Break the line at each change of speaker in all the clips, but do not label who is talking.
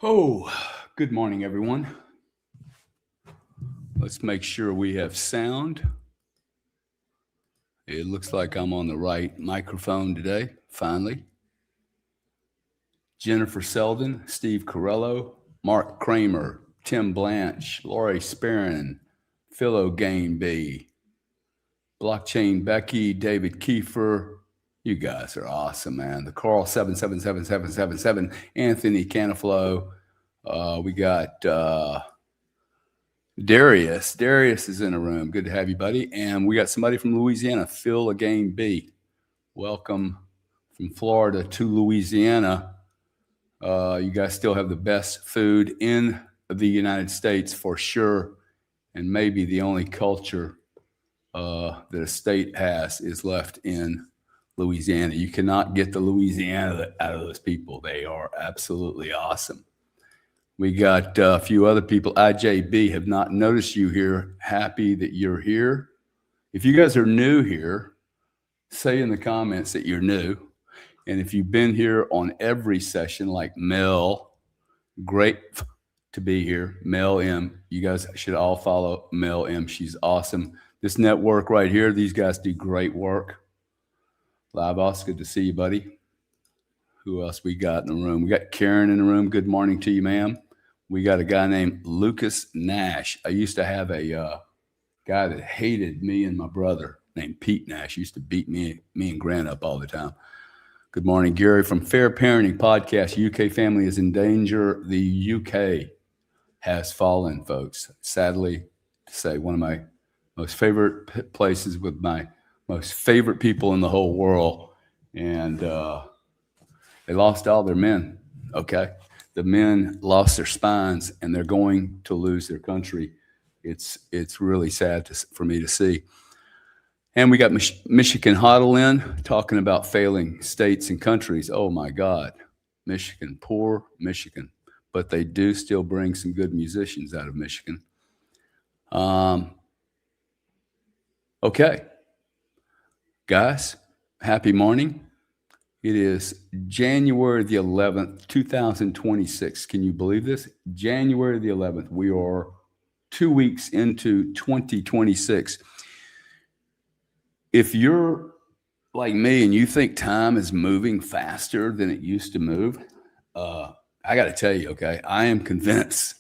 Oh, good morning, everyone. Let's make sure we have sound. It looks like I'm on the right microphone today, finally. Jennifer Selden, Steve Carello, Mark Kramer, Tim Blanche, Laurie Sperrin, Philo Gainby, Blockchain Becky, David Kiefer. You guys are awesome, man. The Carl 777777, Anthony Canaflow. We got Darius. Darius is in the room. Good to have you, buddy. And we got somebody from Louisiana, Phil Again B. Welcome from Florida to Louisiana. You guys still have the best food in the United States for sure. And maybe the only culture that a state has is left in Louisiana. You cannot get the Louisiana out of those people. They are absolutely awesome. We got a few other people. IJB, have not noticed you here. Happy that you're here. If you guys are new here, say in the comments that you're new. And if you've been here on every session, like Mel, great to be here. Mel M, you guys should all follow Mel M. She's awesome. This network right here, these guys do great work. Live Boss, good to see you, buddy. Who else we got in the room? We got Karen in the room. Good morning to you, ma'am. We got a guy named Lucas Nash. I used to have a guy that hated me and my brother named Pete Nash. He used to beat me and Grant up all the time. Good morning, Gary from Fair Parenting Podcast. UK family is in danger. The UK has fallen, folks. Sadly to say, one of my most favorite places with my most favorite people in the whole world. And they lost all their men, okay? The men lost their spines, and they're going to lose their country. It's really sad for me to see. And we got Michigan Hoddle in, talking about failing states and countries. Oh, my God. Michigan, poor Michigan. But they do still bring some good musicians out of Michigan. Okay. Guys, happy morning. It is January the 11th, 2026. Can you believe this? January the 11th. We are 2 weeks into 2026. If you're like me and you think time is moving faster than it used to move, I got to tell you, okay, I am convinced.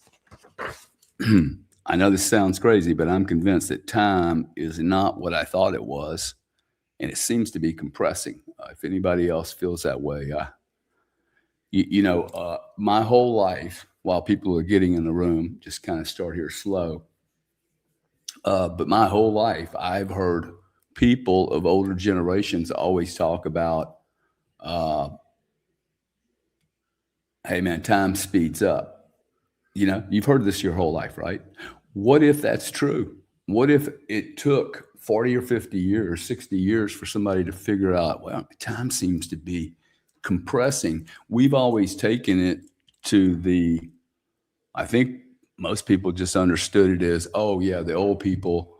I know this sounds crazy, but I'm convinced that time is not what I thought it was. And it seems to be compressing. If anybody else feels that way, my whole life, while people are getting in the room, just kind of start here slow. But my whole life, I've heard people of older generations always talk about, hey man, time speeds up. You know, you've heard this your whole life, right? What if that's true? What if it took 40 or 50 years, 60 years for somebody to figure out, well, time seems to be compressing. We've always taken it to I think most people just understood it as, oh yeah, the old people,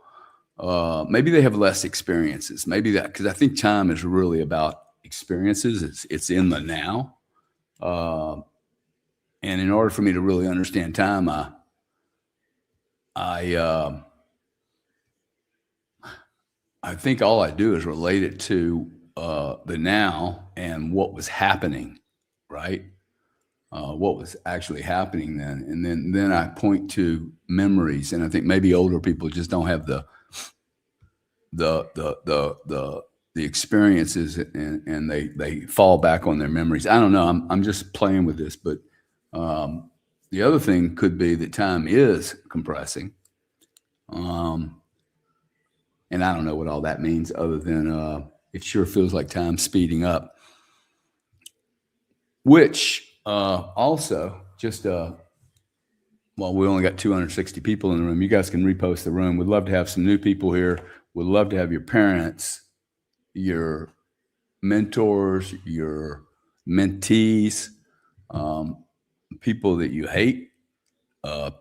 maybe they have less experiences. Maybe that, because I think time is really about experiences. It's in the now. And in order for me to really understand time, I think all I do is relate it to the now and what was happening, right? What was actually happening then, and then I point to memories, and I think maybe older people just don't have the experiences, and they fall back on their memories. I don't know. I'm just playing with this, but the other thing could be that time is compressing. And I don't know what all that means other than it sure feels like time's speeding up. Which also just, well, we only got 260 people in the room. You guys can repost the room. We'd love to have some new people here. We'd love to have your parents, your mentors, your mentees, people that you hate,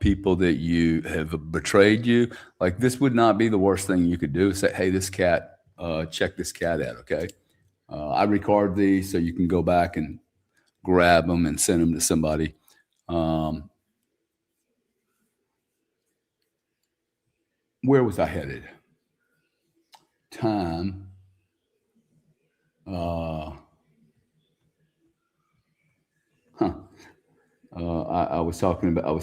people that you have betrayed you. Like, this would not be the worst thing you could do. Say, hey, this cat, check this cat out, okay? I record these so you can go back and grab them and send them to somebody. Where was I headed? Time. I was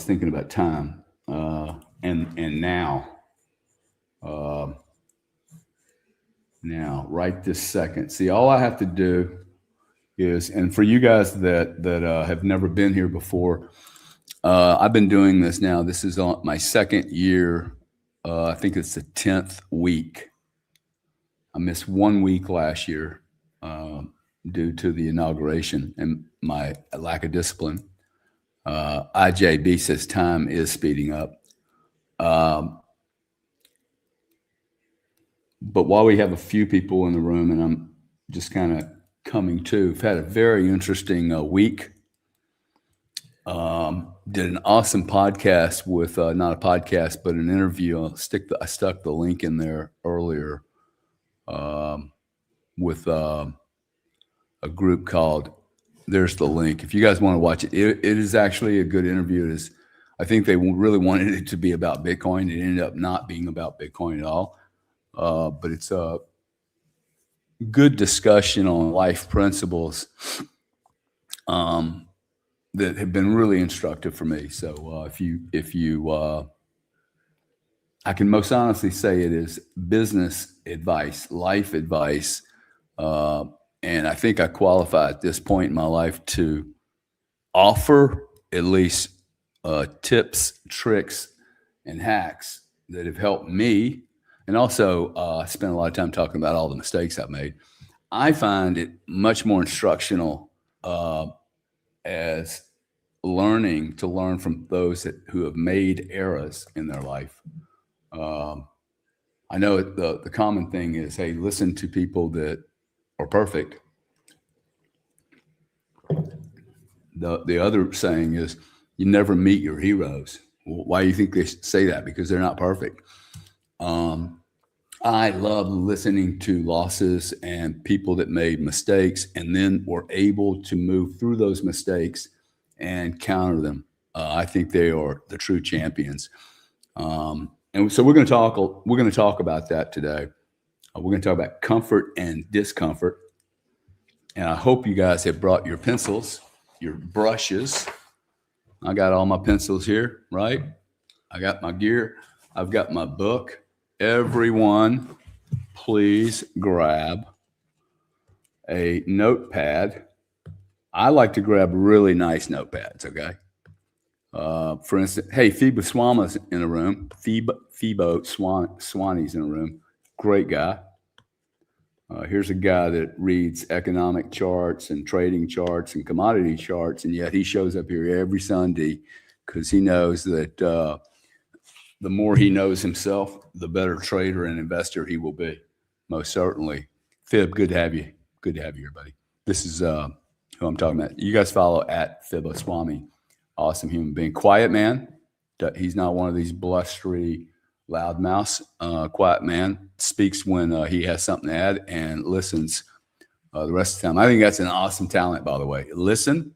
thinking about time, and now, right this second. See, all I have to do is, and for you guys that have never been here before, I've been doing this now. This is on my second year. I think it's the 10th week. I missed 1 week last year due to the inauguration and my lack of discipline. IJB says time is speeding up. But while we have a few people in the room and I'm just kind of coming to, I've had a very interesting week. Did an awesome podcast with, not a podcast, but an interview. I stuck the link in there earlier with a group called, there's the link. If you guys want to watch it, it is actually a good interview. I think they really wanted it to be about Bitcoin. It ended up not being about Bitcoin at all. But it's a good discussion on life principles that have been really instructive for me. So if you I can most honestly say it is business advice, life advice, and I think I qualify at this point in my life to offer at least tips, tricks, and hacks that have helped me. And also, I spent a lot of time talking about all the mistakes I've made. I find it much more instructional as learn from those who have made errors in their life. I know the common thing is, hey, listen to people that are perfect. The other saying is, you never meet your heroes. Why do you think they say that? Because they're not perfect. I love listening to losses and people that made mistakes and then were able to move through those mistakes and counter them. I think they are the true champions. And so we're going to talk about that today. We're going to talk about comfort and discomfort. And I hope you guys have brought your pencils, your brushes. I got all my pencils here, right? I got my gear. I've got my book. Everyone, please grab a notepad. I like to grab really nice notepads, okay? For instance, hey, Phoebe Swama's in the room. Phoebo Swanee's in the room. Great guy. Here's a guy that reads economic charts and trading charts and commodity charts, and yet he shows up here every Sunday because he knows that the more he knows himself, the better trader and investor he will be, most certainly. Fib, good to have you. Good to have you here, buddy. This is who I'm talking about. You guys follow at Fiboswamy. Awesome human being. Quiet man. He's not one of these blustery loudmouths. Quiet man. Speaks when he has something to add and listens the rest of the time. I think that's an awesome talent, by the way. Listen,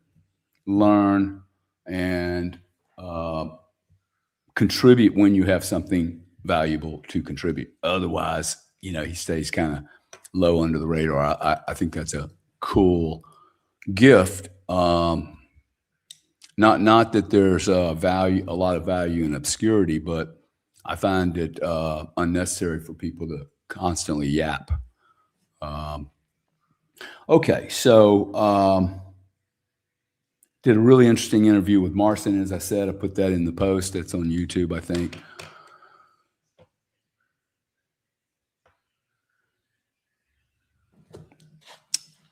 learn, and contribute when you have something valuable to contribute. Otherwise, he stays kind of low under the radar. I think that's a cool gift. Not that there's a lot of value in obscurity, but I find it unnecessary for people to constantly yap. Okay, so did a really interesting interview with Marcin. As I said, I put that in the post. It's on YouTube, I think.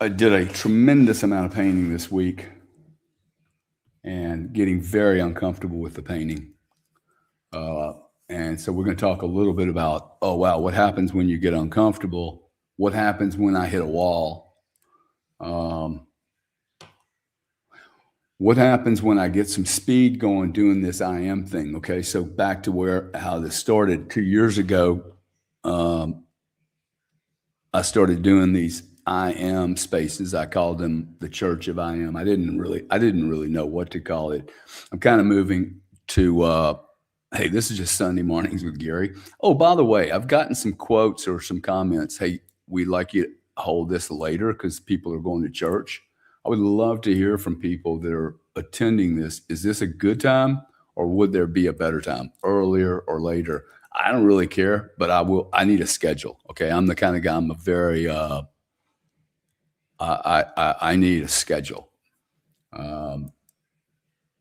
I did a tremendous amount of painting this week and getting very uncomfortable with the painting. And so we're going to talk a little bit about, what happens when you get uncomfortable? What happens when I hit a wall? What happens when I get some speed going doing this I am thing? Okay, so back to how this started 2 years ago. I started doing these I am spaces. I called them the Church of I Am. I didn't really know what to call it. I'm kind of moving to, hey, this is just Sunday mornings with Gary. Oh, by the way, I've gotten some quotes or some comments. Hey, we'd like you to hold this later because people are going to church. I would love to hear from people that are attending this. Is this a good time or would there be a better time, earlier or later? I don't really care, but I need a schedule. Okay. I'm the kind of guy, I'm a very, I need a schedule.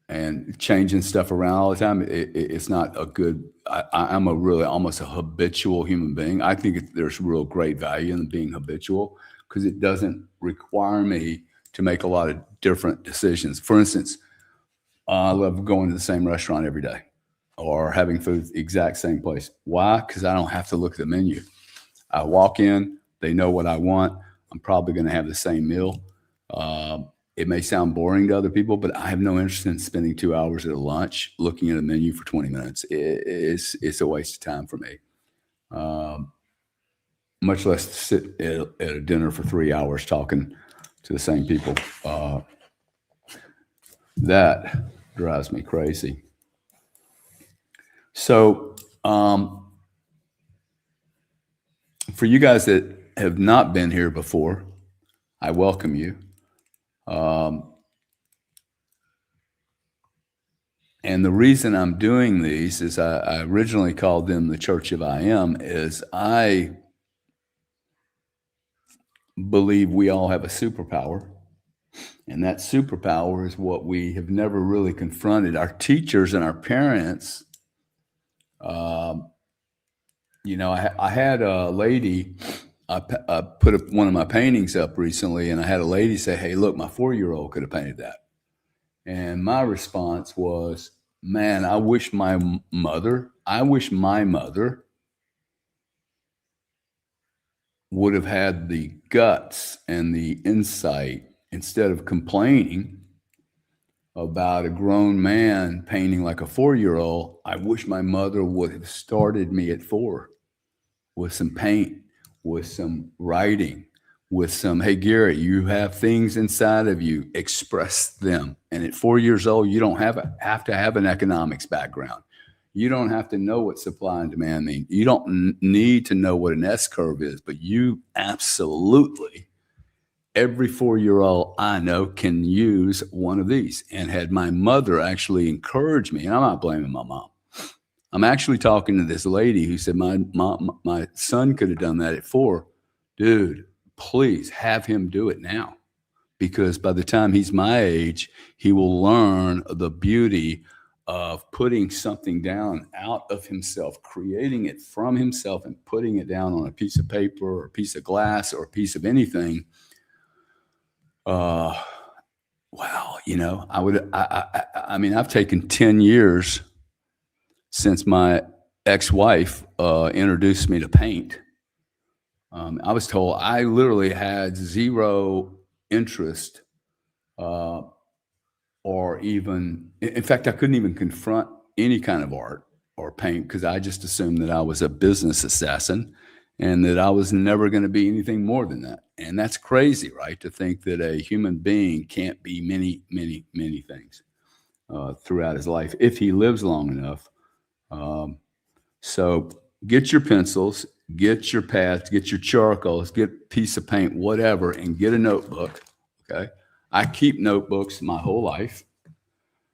And changing stuff around all the time, it's not a good. I'm a really almost a habitual human being. I think there's real great value in being habitual because it doesn't require me to make a lot of different decisions. For instance, I love going to the same restaurant every day or having food at the exact same place. Why? Because I don't have to look at the menu. I walk in, they know what I want. I'm probably going to have the same meal. It may sound boring to other people, but I have no interest in spending 2 hours at a lunch looking at a menu for 20 minutes. It's a waste of time for me. Much less sit at a dinner for 3 hours talking to the same people. That drives me crazy. So, for you guys that have not been here before, I welcome you. And the reason I'm doing these is I originally called them the Church of I Am, is I believe we all have a superpower. And that superpower is what we have never really confronted. Our teachers and our parents, I had a lady, I put one of my paintings up recently, and I had a lady say, hey, look, my 4-year-old could have painted that. And my response was, man, I wish my mother would have had the guts and the insight instead of complaining about a grown man painting like a 4-year-old. I wish my mother would have started me at 4 with some paint, with some writing, with some, hey, Gary, you have things inside of you, express them. And at 4 years old, you don't have to have an economics background. You don't have to know what supply and demand mean. You don't need to know what an S curve is, but you absolutely, every 4-year-old I know can use one of these. And had my mother actually encouraged me, and I'm not blaming my mom. I'm actually talking to this lady who said, my son could have done that at 4. Dude, please have him do it now. Because by the time he's my age, he will learn the beauty of putting something down out of himself, creating it from himself and putting it down on a piece of paper or a piece of glass or a piece of anything. Wow, I mean, I've taken 10 years since my ex-wife introduced me to paint. I was told I literally had zero interest, or even, in fact, I couldn't even confront any kind of art or paint because I just assumed that I was a business assassin and that I was never going to be anything more than that. And that's crazy, right? To think that a human being can't be many, many, many things throughout his life if he lives long enough. So get your pencils, get your pads, get your charcoals, get a piece of paint, whatever, and get a notebook. Okay. I keep notebooks my whole life.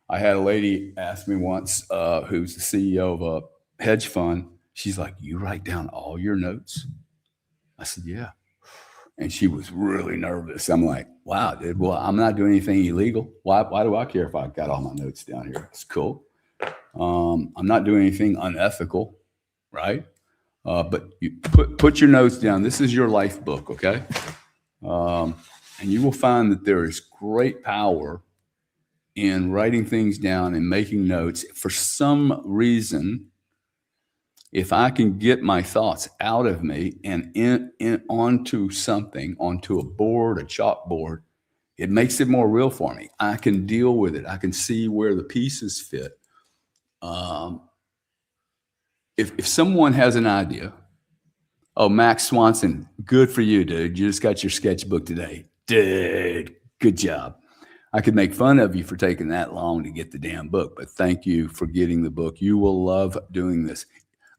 I had a lady ask me once, who's the CEO of a hedge fund. She's like, you write down all your notes? I said, yeah. And she was really nervous. I'm like, wow, dude, well, I'm not doing anything illegal. Why do I care if I got all my notes down here? It's cool. I'm not doing anything unethical, right? But you put your notes down. This is your life book, okay? And you will find that there is great power in writing things down and making notes. For some reason, if I can get my thoughts out of me and in onto something, onto a board, a chalkboard, it makes it more real for me. I can deal with it. I can see where the pieces fit. If someone has an idea Oh, Max Swanson, good for you, dude. You just got your sketchbook today. Dude, good job. I could make fun of you for taking that long to get the damn book, but thank you for getting the book. You will love doing this.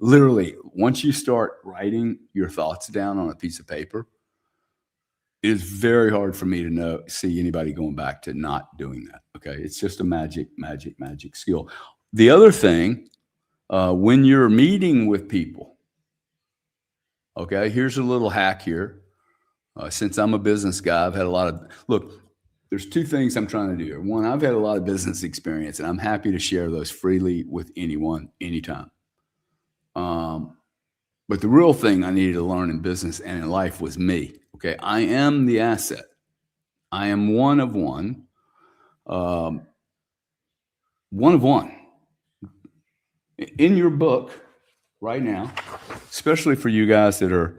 Literally, once you start writing your thoughts down on a piece of paper, it is very hard for me to see anybody going back to not doing that. Okay. It's just a magic skill. The other thing, when you're meeting with people, okay, here's a little hack here. Since I'm a business guy, I've had a lot of, look, there's two things I'm trying to do here. One, I've had a lot of business experience, and I'm happy to share those freely with anyone, anytime. But the real thing I needed to learn in business and in life was me. Okay, I am the asset. I am one of one. One of one. In your book right now, especially for you guys that are,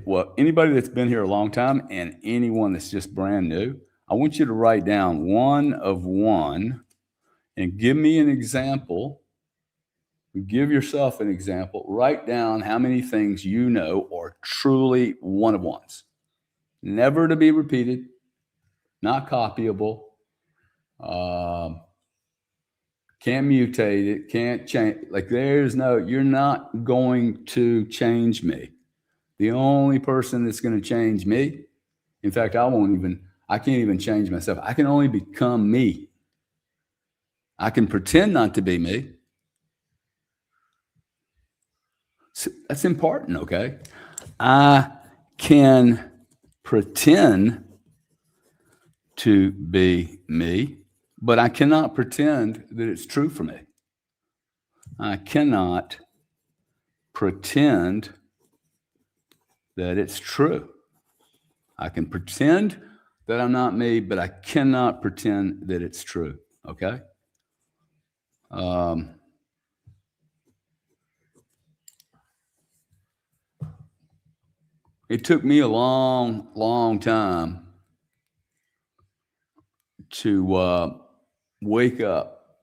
well, anybody that's been here a long time and anyone that's just brand new, I want you to write down one of one and give me an example. Give yourself an example. Write down how many things you know are truly one of ones. Never to be repeated, not copyable, can't mutate it, can't change. Like you're not going to change me. The only person that's going to change me, in fact, I can't even change myself. I can only become me. I can pretend not to be me. So that's important, okay? I can pretend to be me, but I cannot pretend that it's true for me. I cannot pretend that it's true. I can pretend that I'm not me, but I cannot pretend that it's true, okay? It took me a long, long time to wake up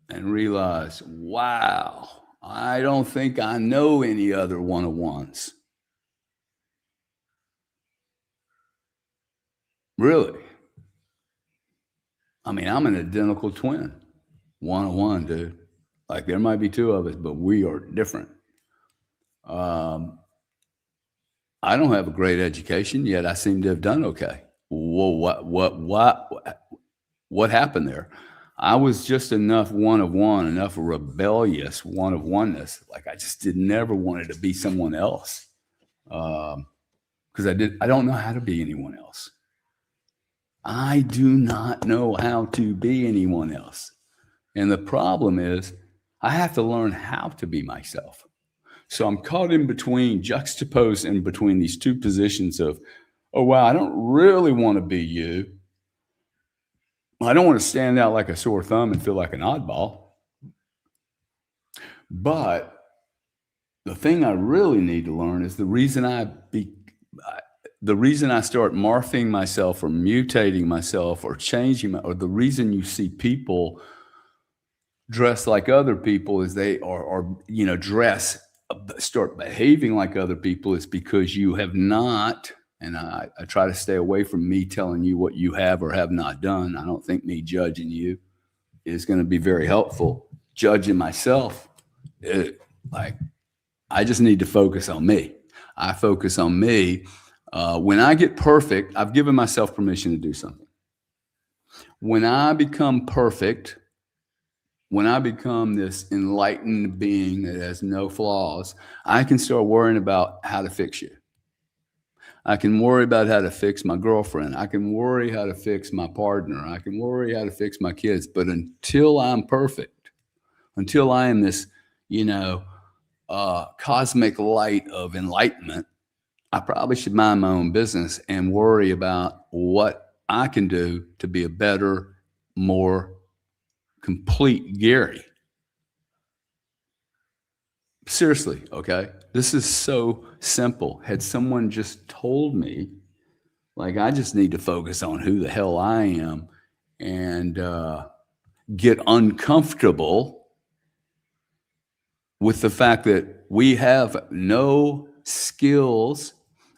and realize, wow, I don't think I know any other one-on-ones. Really? I mean, I'm an identical twin, one-on-one, dude. Like there might be two of us, but we are different. I don't have a great education, yet I seem to have done okay. Whoa, what happened there? I was just enough one of one, enough rebellious one of oneness. Like I just never wanted to be someone else. Because I don't know how to be anyone else. I do not know how to be anyone else. And the problem is I have to learn how to be myself. So I'm caught in between, juxtaposed in between these two positions of, oh, wow, I don't really want to be you. I don't want to stand out like a sore thumb and feel like an oddball. But the thing I really need to learn is the reason I start morphing myself or mutating myself or changing or the reason you see people dress like other people is they are start behaving like other people is because you have not, and I try to stay away from me telling you what you have or have not done. I don't think me judging you is going to be very helpful. Judging myself, I just need to focus on me. I focus on me. When I get perfect, I've given myself permission to do something. When I become perfect, when I become this enlightened being that has no flaws, I can start worrying about how to fix you. I can worry about how to fix my girlfriend. I can worry how to fix my partner. I can worry how to fix my kids. But until I'm perfect, until I am this, cosmic light of enlightenment, I probably should mind my own business and worry about what I can do to be a better, more complete Gary. Seriously, okay? This is so simple. Had someone just told me, like, I just need to focus on who the hell I am and get uncomfortable with the fact that we have no skills.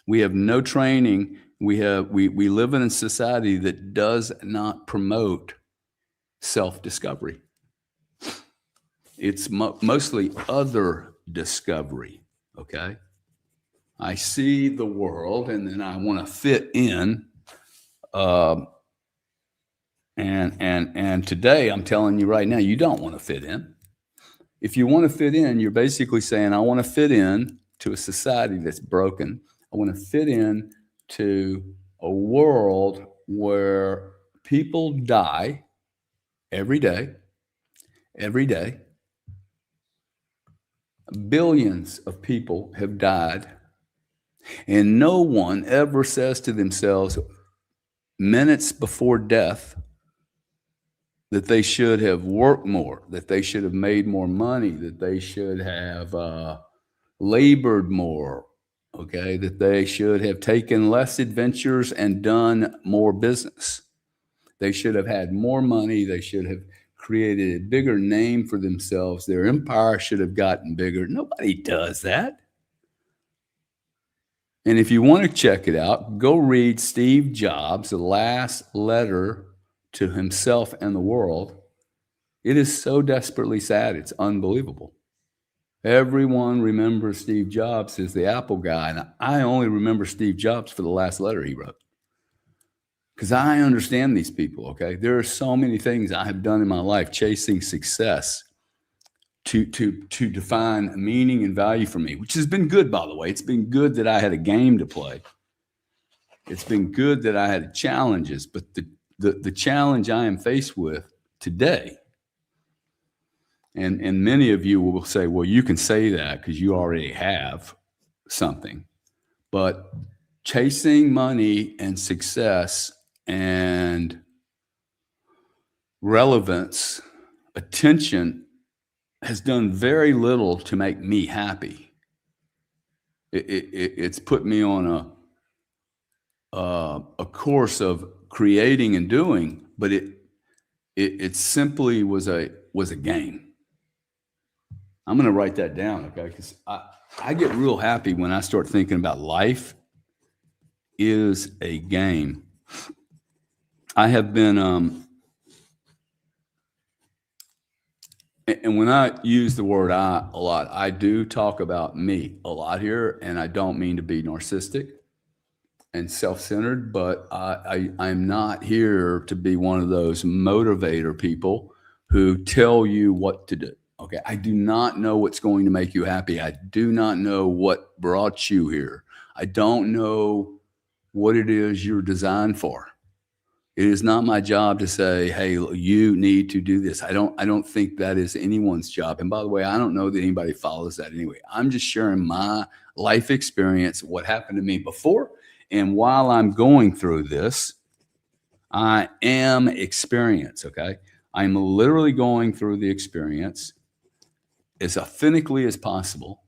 We have no training. We live in a society that does not promote self-discovery. It's mostly other discovery, okay? I see the world and then I want to fit in. And today I'm telling you right now, you don't want to fit in. If you want to fit in, you're basically saying, I want to fit in to a society that's broken. I want to fit in to a world where people die every day, every day. Billions of people have died, and no one ever says to themselves minutes before death that they should have worked more, that they should have made more money, that they should have labored more, okay, that they should have taken less adventures and done more business. They should have had more money. They should have created a bigger name for themselves. Their empire should have gotten bigger. Nobody does that. And if you want to check it out, go read Steve Jobs' last letter to himself and the world. It is so desperately sad. It's unbelievable. Everyone remembers Steve Jobs as the Apple guy. And I only remember Steve Jobs for the last letter he wrote. Because I understand these people, okay? There are so many things I have done in my life chasing success to define meaning and value for me, which has been good, by the way. It's been good that I had a game to play. It's been good that I had challenges, but the challenge I am faced with today, and many of you will say, well, you can say that because you already have something. But chasing money and success and relevance, attention, has done very little to make me happy. It's put me on a course of creating and doing, but it simply was a game. I'm going to write that down, okay? Because I get real happy when I start thinking about life is a game. I have been, and when I use the word I a lot, I do talk about me a lot here, and I don't mean to be narcissistic and self-centered, but I'm not here to be one of those motivator people who tell you what to do. Okay, I do not know what's going to make you happy. I do not know what brought you here. I don't know what it is you're designed for. It is not my job to say, hey, you need to do this. I don't think that is anyone's job. And by the way, I don't know that anybody follows that anyway. I'm just sharing my life experience, what happened to me before. And while I'm going through this, I am experience, okay? I'm literally going through the experience as authentically as possible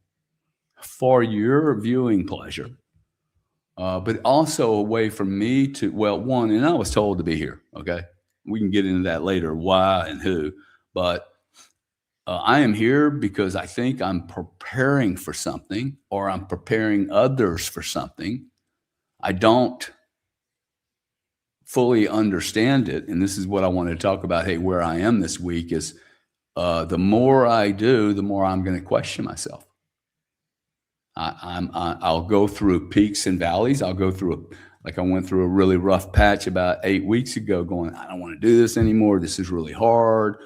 for your viewing pleasure. But also a way for me to, well, one, and I was told to be here, okay? We can get into that later, why and who. But I am here because I think I'm preparing for something, or I'm preparing others for something. I don't fully understand it. And this is what I wanted to talk about. Hey, where I am this week is the more I do, the more I'm going to question myself. I'll go through peaks and valleys. I'll go through, like I went through a really rough patch about 8 weeks ago going, I don't want to do this anymore. This is really hard.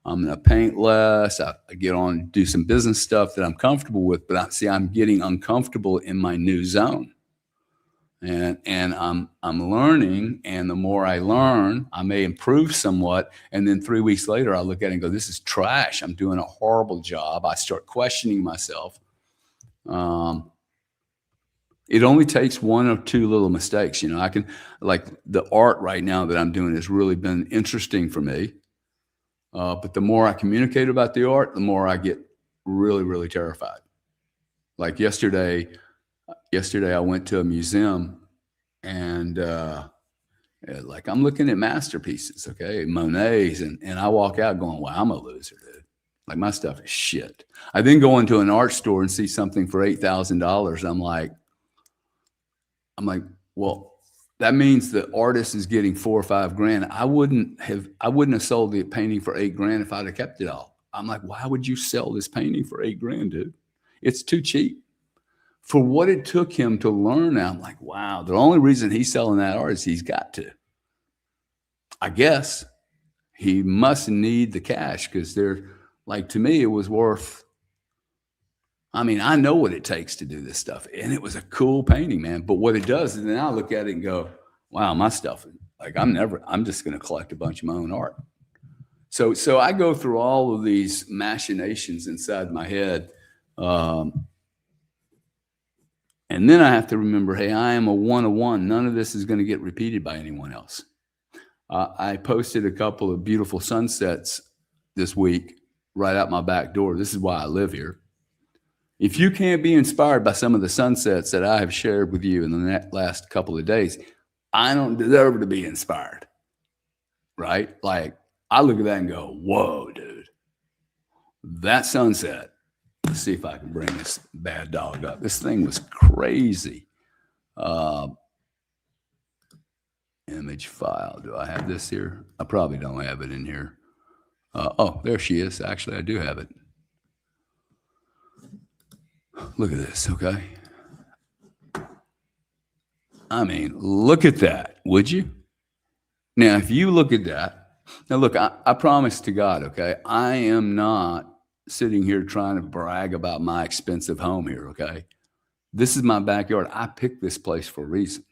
I'm going to paint less. I get on and do some business stuff that I'm comfortable with, but I'm getting uncomfortable in my new zone. And I'm learning, and the more I learn, I may improve somewhat. And then 3 weeks later, I look at it and go, this is trash. I'm doing a horrible job. I start questioning myself. It only takes one or two little mistakes. You know, I can, like the art right now that I'm doing has really been interesting for me. But the more I communicate about the art, the more I get really, really terrified. Like yesterday I went to a museum and, like I'm looking at masterpieces, okay, Monet's, and I walk out going, wow, I'm a loser, dude. Like my stuff is shit. I then go into an art store and see something for $8,000. I'm like, well, that means the artist is getting $4 or $5 grand. I wouldn't have sold the painting for $8 grand if I'd have kept it all. I'm like, why would you sell this painting for $8 grand, dude? It's too cheap. For what it took him to learn, I'm like, wow, the only reason he's selling that art is he's got to. I guess he must need the cash because they're like, to me, it was worth. I mean, I know what it takes to do this stuff. And it was a cool painting, man. But what it does is then I look at it and go, wow, my stuff, like I'm just going to collect a bunch of my own art. So I go through all of these machinations inside my head. And then I have to remember, hey, I am a one-of-one. None of this is going to get repeated by anyone else. I posted a couple of beautiful sunsets this week right out my back door. This is why I live here. If you can't be inspired by some of the sunsets that I have shared with you in the last couple of days, I don't deserve to be inspired, right? Like, I look at that and go, whoa, dude, that sunset. Let's see if I can bring this bad dog up. This thing was crazy. Image file. Do I have this here? I probably don't have it in here. Oh, there she is. Actually, I do have it. Look at this, okay? I mean, look at that, would you? Now, if you look at that, now look, I promise to God, okay, I am not sitting here trying to brag about my expensive home here, okay? This is my backyard. I picked this place for a reason.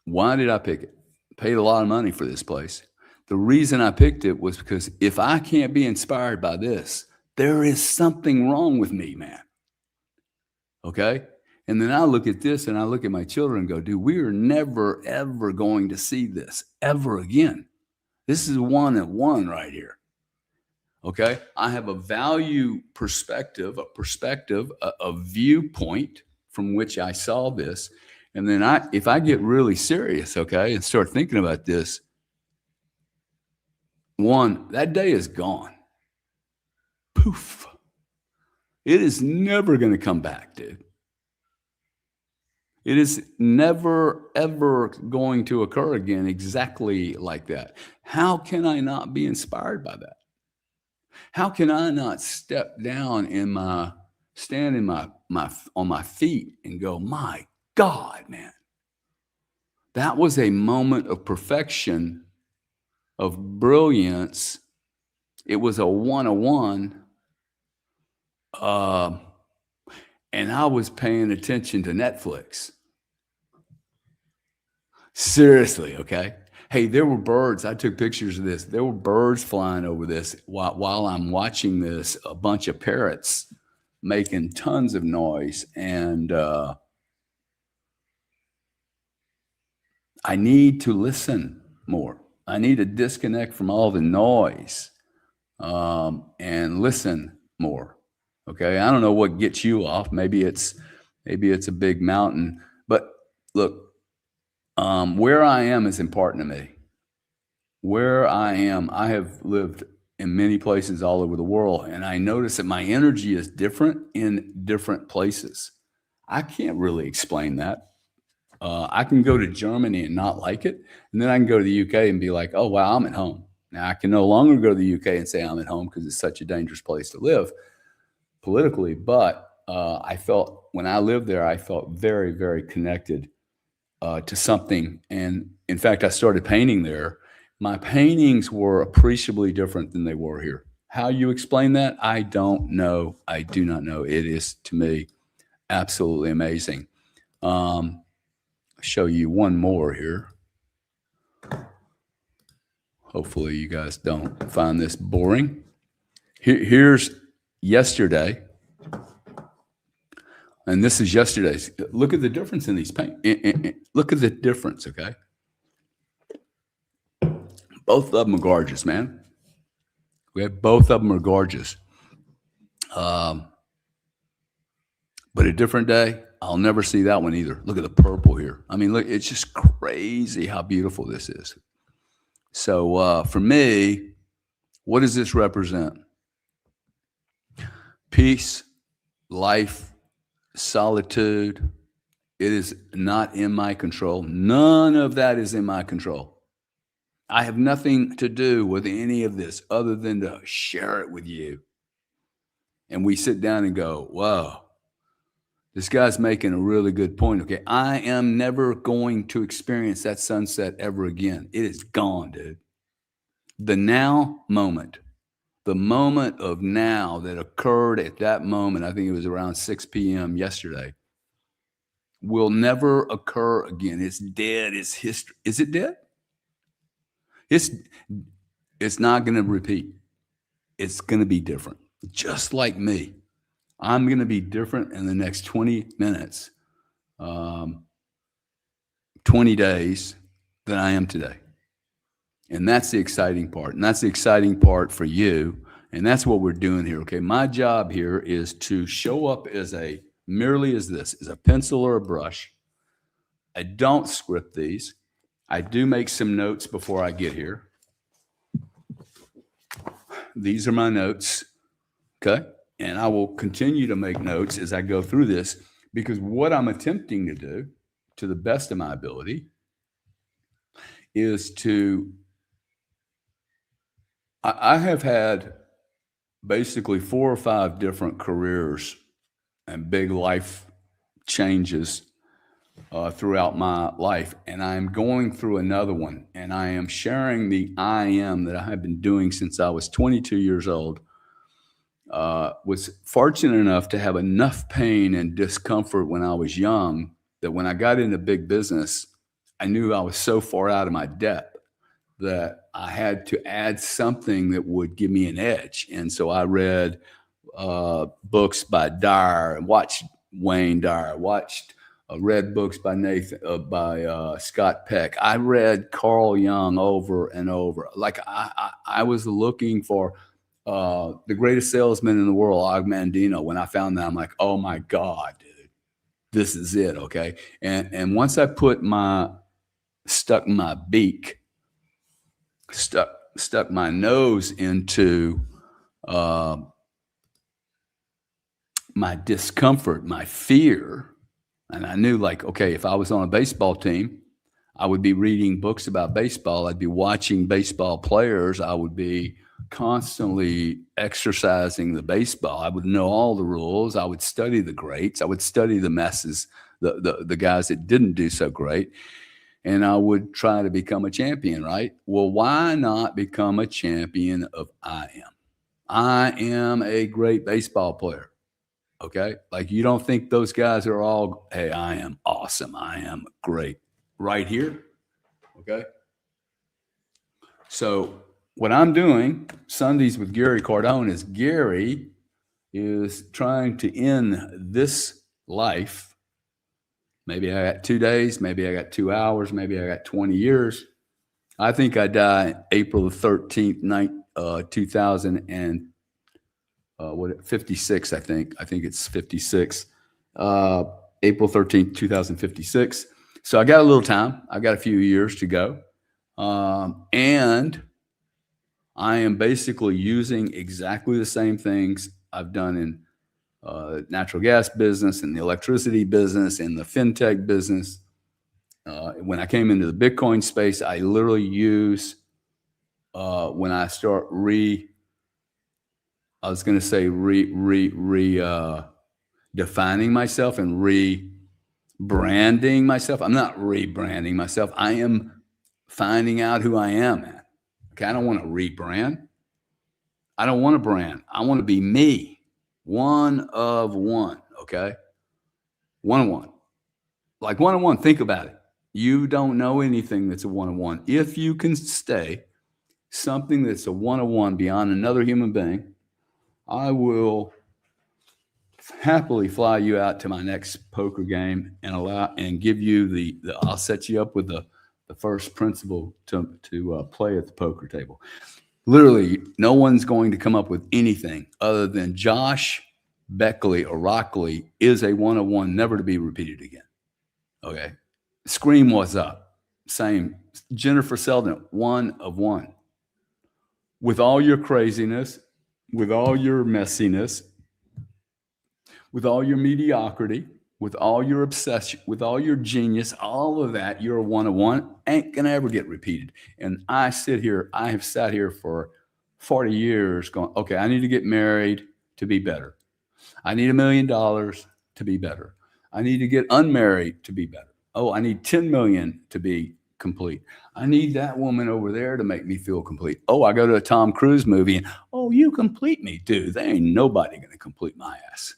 Why did I pick it? Paid a lot of money for this place. The reason I picked it was because if I can't be inspired by this, there is something wrong with me, man. Okay? And then I look at this and I look at my children and go, dude, we are never, ever going to see this ever again. This is one-on-one right here. Okay? I have a value perspective, a viewpoint from which I saw this. And then if I get really serious, okay, and start thinking about this, that day is gone. Poof. It is never going to come back, dude. It is never, ever going to occur again exactly like that. How can I not be inspired by that? How can I not step down stand on my feet and go, my God, man, that was a moment of perfection, of brilliance. It was a one-on-one. And I was paying attention to Netflix. Seriously, okay? Hey, there were birds. I took pictures of this. There were birds flying over this while I'm watching this, a bunch of parrots making tons of noise. And I need to listen more. I need to disconnect from all the noise and listen more. Okay, I don't know what gets you off. Maybe it's a big mountain. But look, where I am is important to me. Where I am, I have lived in many places all over the world, and I notice that my energy is different in different places. I can't really explain that. I can go to Germany and not like it, and then I can go to the UK and be like, oh, wow, I'm at home. Now, I can no longer go to the UK and say I'm at home because it's such a dangerous place to live politically, but I felt when I lived there, I felt very, very connected to something. And in fact, I started painting there. My paintings were appreciably different than they were here. How you explain that? I don't know. I do not know. It is, to me, absolutely amazing. I'll show you one more here. Hopefully you guys don't find this boring. Here's yesterday. And this is yesterday's. Look at the difference in these paint. Look at the difference, okay? Both of them are gorgeous, man. Okay, both of them are gorgeous. But a different day, I'll never see that one either. Look at the purple here. I mean, look, it's just crazy how beautiful this is. So for me, what does this represent? peace, life, solitude. It is not in my control. None of that is in my control. I have nothing to do with any of this other than to share it with you. And we sit down and go, whoa, this guy's making a really good point. Okay. I am never going to experience that sunset ever again. It is gone, dude. The now moment, the moment of now that occurred at that moment, I think it was around 6 p.m. yesterday, will never occur again. It's dead. It's history. Is it dead? It's not going to repeat. It's going to be different. Just like me. I'm going to be different in the next 20 minutes, 20 days than I am today. And that's the exciting part. And that's the exciting part for you. And that's what we're doing here. Okay. My job here is to show up as merely as this, as a pencil or a brush. I don't script these. I do make some notes before I get here. These are my notes. Okay. And I will continue to make notes as I go through this, because what I'm attempting to do, to the best of my ability, is I have had basically 4 or 5 different careers and big life changes throughout my life. And I'm going through another one. And I am sharing the I am that I have been doing since I was 22 years old. Was fortunate enough to have enough pain and discomfort when I was young that when I got into big business, I knew I was so far out of my depth that I had to add something that would give me an edge. And so I read books by Dyer, watched Wayne Dyer, read books by Scott Peck. I read Carl Jung over and over. Like I was looking for the greatest salesman in the world, Og Mandino. When I found that, I'm like, oh my God, dude, this is it. Okay. And once I stuck my nose into my discomfort, my fear, and I knew, like, okay, if I was on a baseball team, I would be reading books about baseball. I'd be watching baseball players. I would be constantly exercising the baseball. I would know all the rules. I would study the greats. I would study the messes, the guys that didn't do so great. And I would try to become a champion, right? Well, why not become a champion of I am? I am a great baseball player. Okay. Like, you don't think those guys are all, hey, I am awesome. I am great right here. Okay. So what I'm doing Sundays with Gary Cardone is Gary is trying to end this life. Maybe I got 2 days, maybe I got 2 hours, maybe I got 20 years. I think I die April the 13th, 56, I think it's 56, April 13th, 2056. So I got a little time. I got a few years to go. And I am basically using exactly the same things I've done in natural gas business and the electricity business and the fintech business. When I came into the Bitcoin space, I literally use, when I start defining myself and rebranding myself. I'm not rebranding myself. I am finding out who I am, man. Okay. I don't want to rebrand. I don't want to brand. I want to be me. One of one. Okay. One of one. Like one on one. Think about it. You don't know anything that's a one on one. If you can stay something that's a one on one beyond another human being, I will happily fly you out to my next poker game and give you I'll set you up with the first principle to play at the poker table. Literally, no one's going to come up with anything other than Josh Beckley or Rockley is a one-on-one, never to be repeated again. Okay. Scream what's up. Same. Jennifer Selden, one of one. With all your craziness, with all your messiness, with all your mediocrity, with all your obsession, with all your genius, all of that, you're a one of one, ain't gonna ever get repeated. And I have sat here for 40 years going, okay, I need to get married to be better. I need $1 million to be better. I need to get unmarried to be better. Oh, I need 10 million to be complete. I need that woman over there to make me feel complete. Oh, I go to a Tom Cruise movie and, oh, you complete me, dude. There ain't nobody going to complete my ass.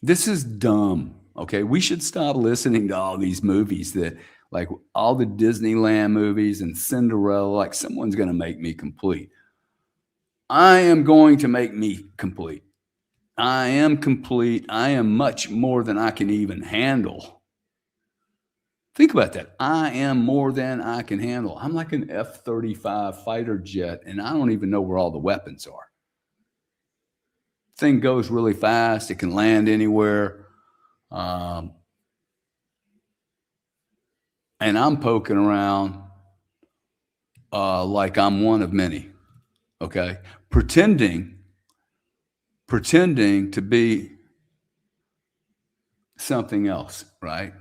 This is dumb. Okay. We should stop listening to all these movies that, like all the Disneyland movies and Cinderella, like someone's going to make me complete. I am going to make me complete. I am complete. I am much more than I can even handle. Think about that. I am more than I can handle. I'm like an F-35 fighter jet, and I don't even know where all the weapons are. Thing goes really fast. It can land anywhere. And I'm poking around like I'm one of many, okay? Pretending to be something else, right?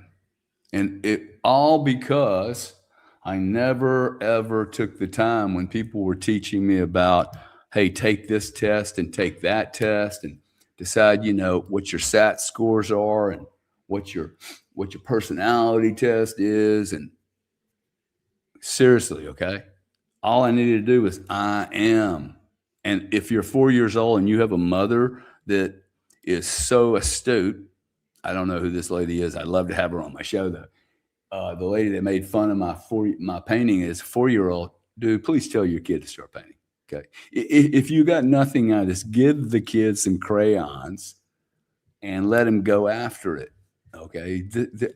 And it all because I never ever took the time when people were teaching me about, hey, take this test and take that test and decide, what your SAT scores are and what your personality test is. And seriously, okay? All I needed to do was I am. And if you're 4 years old and you have a mother that is so astute, I don't know who this lady is. I'd love to have her on my show though. The lady that made fun of my painting is 4-year-old. Dude, please tell your kid to start painting. Okay. If you got nothing out of this, give the kids some crayons and let them go after it. Okay.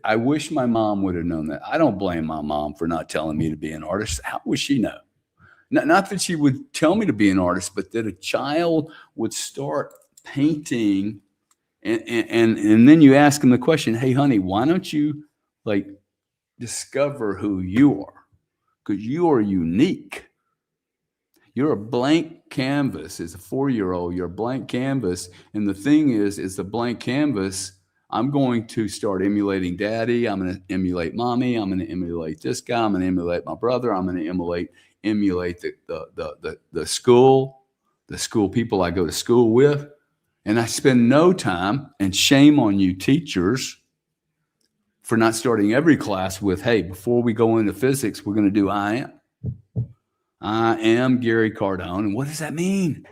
I wish my mom would have known that. I don't blame my mom for not telling me to be an artist. How would she know? Not that she would tell me to be an artist, but that a child would start painting and then you ask them the question, hey, honey, why don't you like discover who you are? Because you are unique. You're a blank canvas. As a 4-year-old, you're a blank canvas. And the thing is the blank canvas, I'm going to start emulating daddy. I'm going to emulate mommy. I'm going to emulate this guy. I'm going to emulate my brother. I'm going to emulate the school people I go to school with. And I spend no time, and shame on you teachers for not starting every class with, hey, before we go into physics, we're going to do I am. I am Gary Cardone. And what does that mean?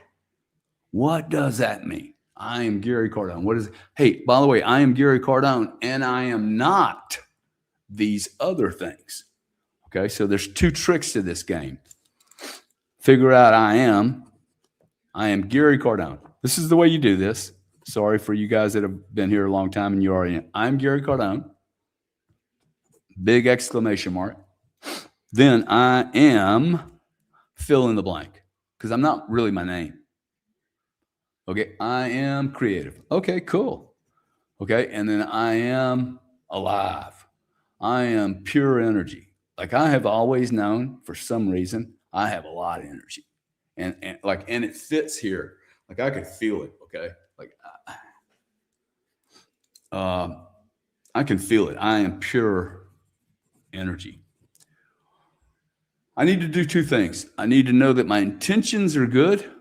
What does that mean? I am Gary Cardone. What is it? Hey, by the way, I am Gary Cardone, and I am not these other things. Okay, so there's 2 tricks to this game. Figure out I am Gary Cardone. This is the way you do this. Sorry for you guys that have been here a long time and you already in. I'm Gary Cardone. Big exclamation mark. Then I am fill in the blank because I'm not really my name. Okay, I am creative. Okay, cool. Okay, and then I am alive. I am pure energy. Like I have always known for some reason, I have a lot of energy. And it fits here. Like I could feel it, okay? Like I can feel it. I am pure energy. I need to do 2 things. I need to know that my intentions are good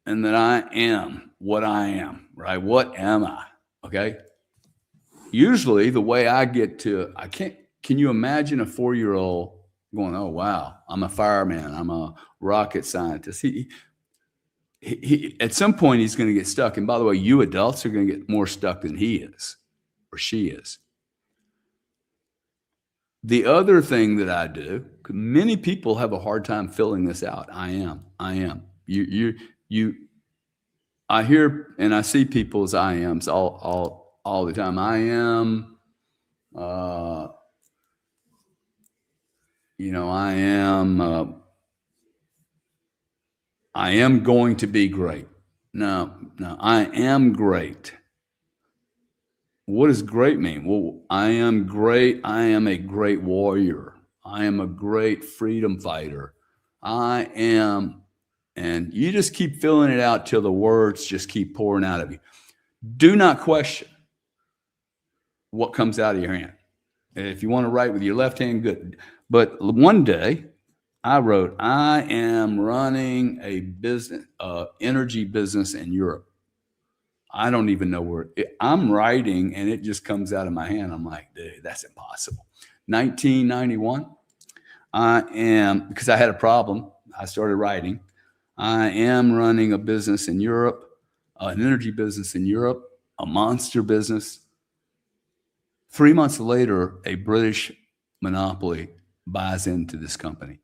and that I am what I am, right? What am I? Okay. Usually the way I get to, can you imagine a 4-year-old going, oh, wow, I'm a fireman. I'm a rocket scientist. He at some point he's going to get stuck. And by the way, you adults are going to get more stuck than he is or she is. The other thing that I do, many people have a hard time filling this out. I am. I hear and I see people's I ams all the time. I am, I am going to be great. No, I am great. What does great mean? Well, I am great. I am a great warrior. I am a great freedom fighter. I am, and you just keep filling it out till the words just keep pouring out of you. Do not question what comes out of your hand. If you want to write with your left hand, good. But one day I wrote, I am running a business, energy business in Europe. I don't even know where I'm writing, and it just comes out of my hand. I'm like, dude, that's impossible. 1991, because I had a problem. I started writing. I am running a business in Europe, an energy business in Europe, a monster business. 3 months later, a British monopoly buys into this company.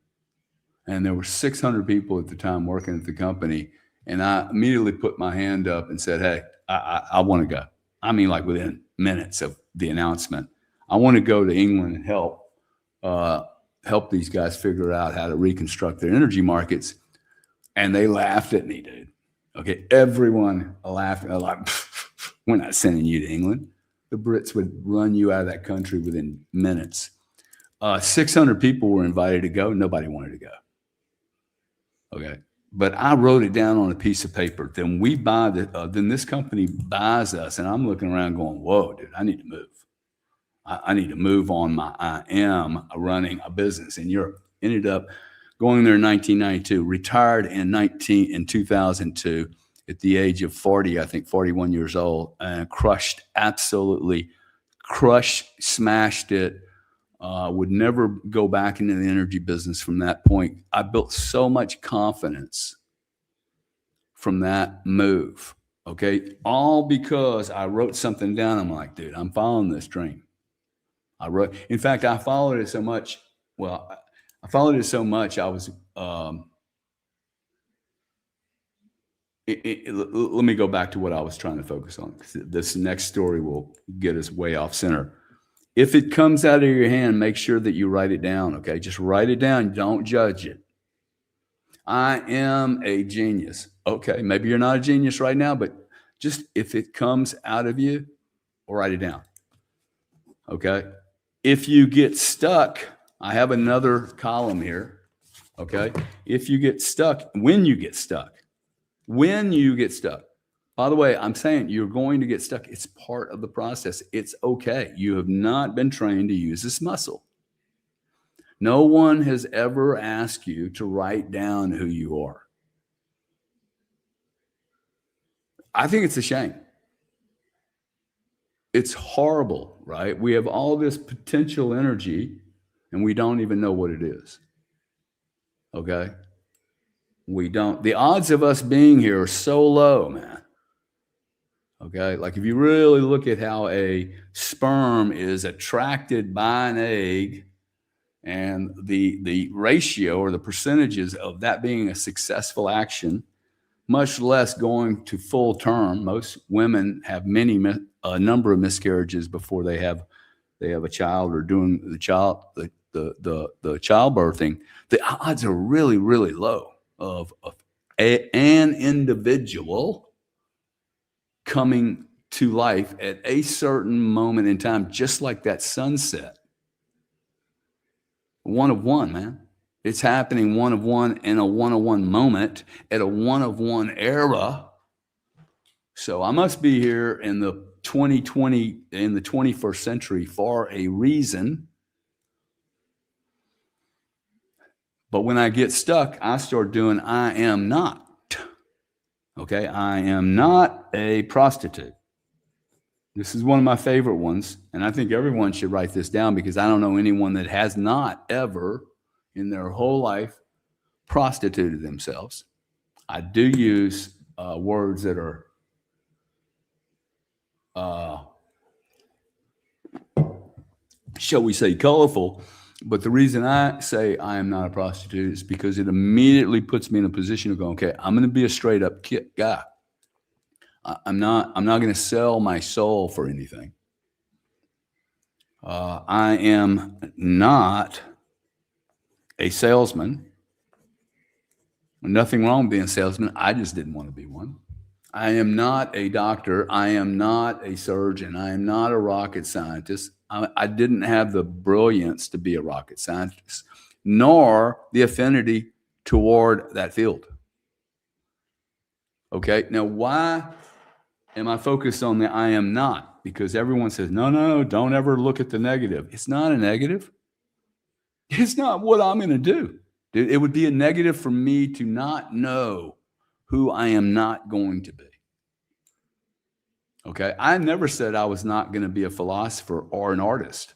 And there were 600 people at the time working at the company. And I immediately put my hand up and said, hey, I want to go. I mean, like within minutes of the announcement, I want to go to England and help these guys figure out how to reconstruct their energy markets. And they laughed at me, dude. Okay, everyone laughed. Like, we're not sending you to England. The Brits would run you out of that country within minutes. 600 people were invited to go. Nobody wanted to go. Okay. But I wrote it down on a piece of paper. Then then this company buys us, and I'm looking around going, whoa, dude, I need to move. I need to move on I am running a business in Europe. Ended up going there in 1992, retired in 2002 at the age of 40, I think 41 years old, and absolutely crushed, smashed it. Would never go back into the energy business from that point. I built so much confidence from that move, okay? All because I wrote something down. I'm like, dude, I'm following this dream. In fact, I followed it so much. Well, I followed it so much, I was, let me go back to what I was trying to focus on. This next story will get us way off center. If it comes out of your hand, make sure that you write it down, okay? Just write it down. Don't judge it. I am a genius. Okay, maybe you're not a genius right now, but just if it comes out of you, write it down, okay? If you get stuck, I have another column here, okay? If you get stuck, when you get stuck. By the way, I'm saying you're going to get stuck. It's part of the process. It's okay. You have not been trained to use this muscle. No one has ever asked you to write down who you are. I think it's a shame. It's horrible, right? We have all this potential energy and we don't even know what it is. Okay? We don't. The odds of us being here are so low, man. Okay? Like if you really look at how a sperm is attracted by an egg and the ratio or the percentages of that being a successful action, much less going to full term. Most women have a number of miscarriages before they have a child or doing the childbirthing. The odds are really, really low of an individual coming to life at a certain moment in time, just like that sunset. One of one, man. It's happening one of one in a one-of-one moment at a one-of-one era. So I must be here in the 2020, in the 21st century for a reason. But when I get stuck, I start doing I am not. Okay, I am not a prostitute. This is one of my favorite ones, and I think everyone should write this down because I don't know anyone that has not ever in their whole life prostituted themselves. I do use words that are shall we say colorful, but the reason I say I am not a prostitute is because it immediately puts me in a position of going, okay, I'm going to be a straight up guy. I'm not going to sell my soul for anything. I am not a salesman. Nothing wrong with being a salesman. I just didn't want to be one. I am not a doctor. I am not a surgeon. I am not a rocket scientist. I didn't have the brilliance to be a rocket scientist, nor the affinity toward that field. Okay, now why Am I focused on the I am not? Because everyone says, no, no, don't ever look at the negative. It's not a negative. It's not what I'm going to do. It would be a negative for me to not know who I am not going to be. Okay. I never said I was not going to be a philosopher or an artist.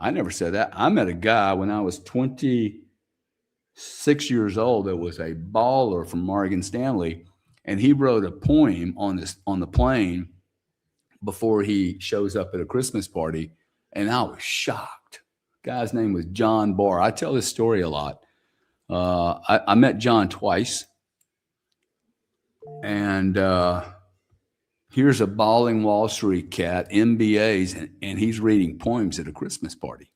I never said that. I met a guy when I was 26 years old that was a baller from Morgan Stanley, and he wrote a poem on the plane before he shows up at a Christmas party, and I was shocked. Guy's name was John Barr. I tell this story a lot. I met John twice, and here's a balling Wall Street cat, MBAs, and he's reading poems at a Christmas party.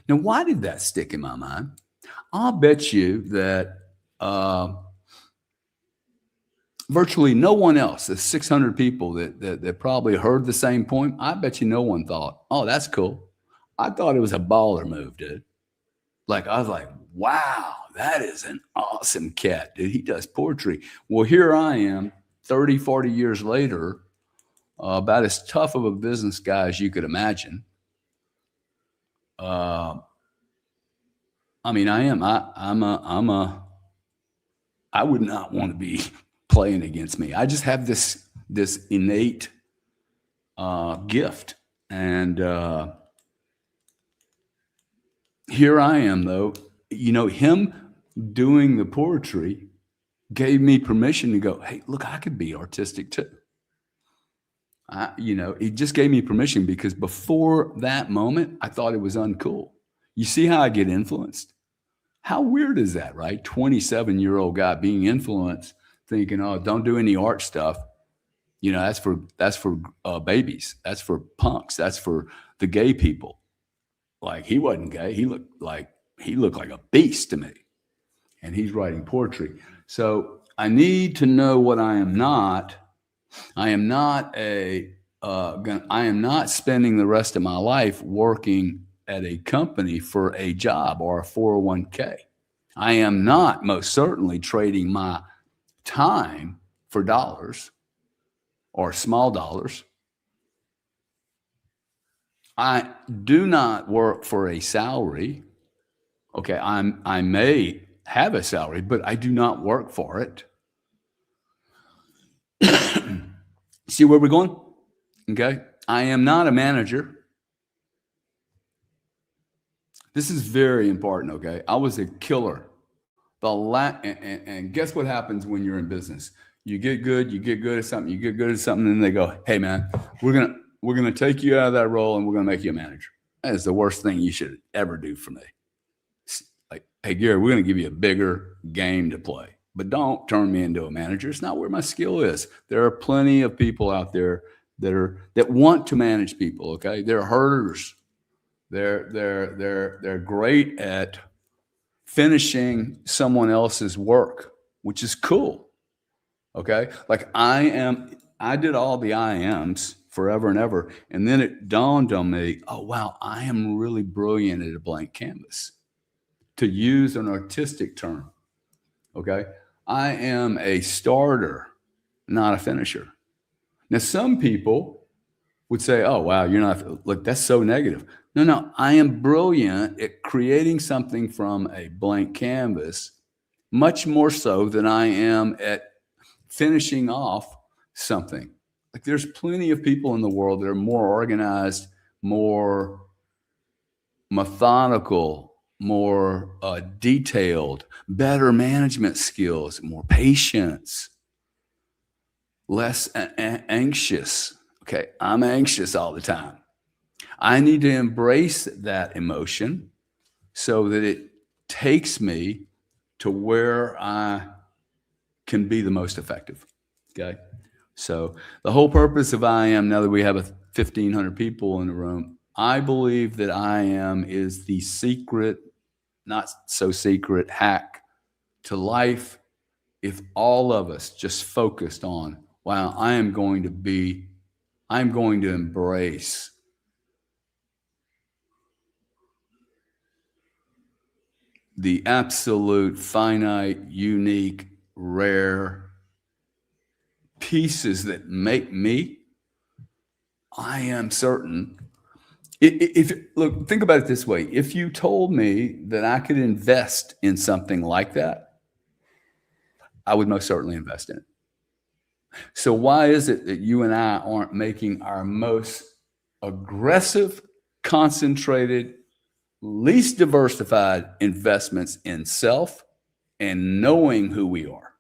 Now, why did that stick in my mind? I'll bet you that virtually no one else, the 600 people that probably heard the same poem, I bet you no one thought, oh, that's cool. I thought it was a baller move, dude. Like, I was like, wow, that is an awesome cat, dude. He does poetry. Well, here I am 30, 40 years later, about as tough of a business guy as you could imagine. I mean, I am. I would not want to be playing against me. I just have this innate gift, and here I am, though. You know, him doing the poetry gave me permission to go, hey, look, I could be artistic too. It just gave me permission, because before that moment, I thought it was uncool. You see how I get influenced? How weird is that, right? 27-year-old guy being influenced, thinking, oh, don't do any art stuff. You know, that's for babies. That's for punks. That's for the gay people. Like, he wasn't gay. He looked like a beast to me. And he's writing poetry. So I need to know what I am not. I am not spending the rest of my life working at a company for a job or a 401k. I am not most certainly trading my time for dollars or small dollars. I do not work for a salary. Okay, I may have a salary, but I do not work for it. See where we're going? Okay, I am not a manager. This is very important, okay? I was a killer. And guess what happens when you're in business? You get good at something, and then they go, hey man, we're gonna take you out of that role and we're gonna make you a manager. That is the worst thing you should ever do for me. Like, hey Gary, we're gonna give you a bigger game to play, but don't turn me into a manager. It's not where my skill is. There are plenty of people out there that want to manage people, okay? They're herders. They're great at finishing someone else's work, which is cool. Okay. Like, I did all the I ams forever and ever. And then it dawned on me, oh, wow, I am really brilliant at a blank canvas, to use an artistic term. Okay. I am a starter, not a finisher. Now, some people would say, oh, wow, you're not, look, that's so negative. No, I am brilliant at creating something from a blank canvas, much more so than I am at finishing off something. Like, there's plenty of people in the world that are more organized, more methodical, more detailed, better management skills, more patience, less anxious. Okay, I'm anxious all the time. I need to embrace that emotion so that it takes me to where I can be the most effective. Okay. So the whole purpose of I Am, now that we have 1,500 people in the room, I believe that I Am is the secret, not so secret hack to life. If all of us just focused on, wow, I'm going to embrace the absolute, finite, unique, rare pieces that make me, I am certain. If look, think about it this way: if you told me that I could invest in something like that, I would most certainly invest in it. So why is it that you and I aren't making our most aggressive, concentrated, least diversified investments in self and knowing who we are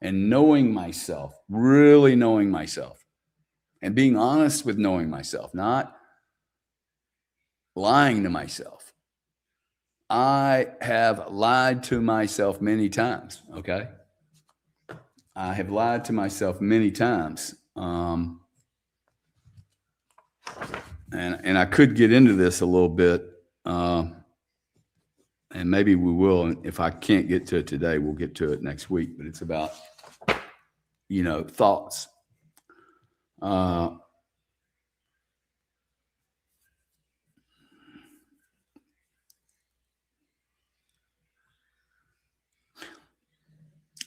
and knowing myself, really knowing myself and being honest with knowing myself, not lying to myself. I have lied to myself many times, okay? I have lied to myself many times. And I could get into this a little bit, and maybe we will. And if I can't get to it today, we'll get to it next week. But it's about, thoughts.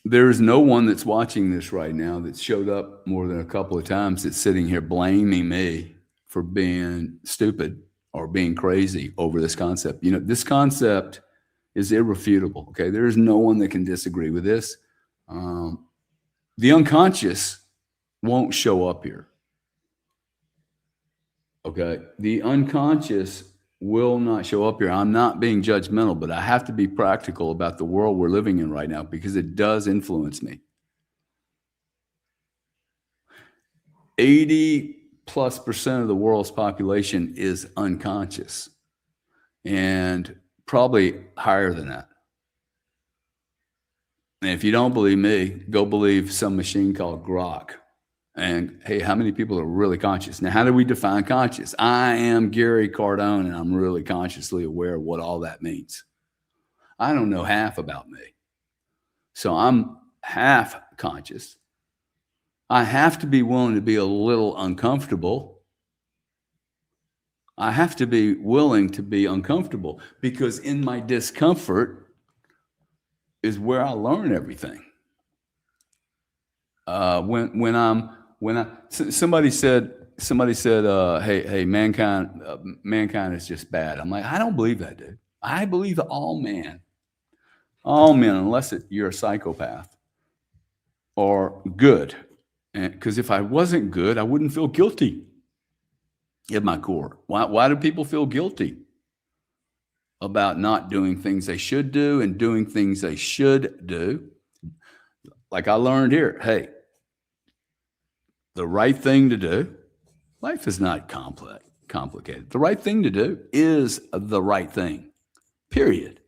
There's no one that's watching this right now that showed up more than a couple of times that's sitting here blaming me for being stupid or being crazy over this concept. This concept is irrefutable. Okay. There is no one that can disagree with this. The unconscious won't show up here. Okay. The unconscious will not show up here. I'm not being judgmental, but I have to be practical about the world we're living in right now because it does influence me. 80+% of the world's population is unconscious, and probably higher than that. And if you don't believe me, go believe some machine called Grok. And hey, how many people are really conscious? Now, how do we define conscious? I am Gary Cardone, and I'm really consciously aware of what all that means. I don't know half about me. So I'm half conscious. I have to be willing to be a little uncomfortable. I have to be willing to be uncomfortable because in my discomfort is where I learn everything. Somebody said, hey, mankind is just bad. I'm like, I don't believe that, dude. I believe all men, unless you're a psychopath or good. Because if I wasn't good, I wouldn't feel guilty at my core. Why do people feel guilty about not doing things they should do and doing things they should do? Like I learned here, hey, the right thing to do, life is not complicated. The right thing to do is the right thing, period.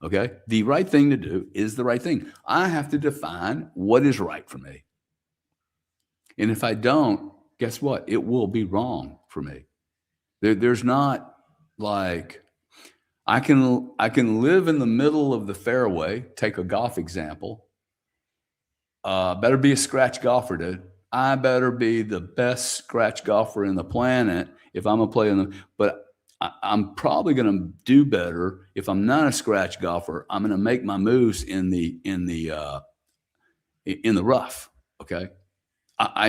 Okay? The right thing to do is the right thing. I have to define what is right for me. And if I don't, guess what? It will be wrong for me. There's not like, I can live in the middle of the fairway, take a golf example. Better be a scratch golfer, dude. I better be the best scratch golfer in the planet if I'm gonna play in the. But I'm probably gonna do better if I'm not a scratch golfer. I'm gonna make my moves in the rough. Okay,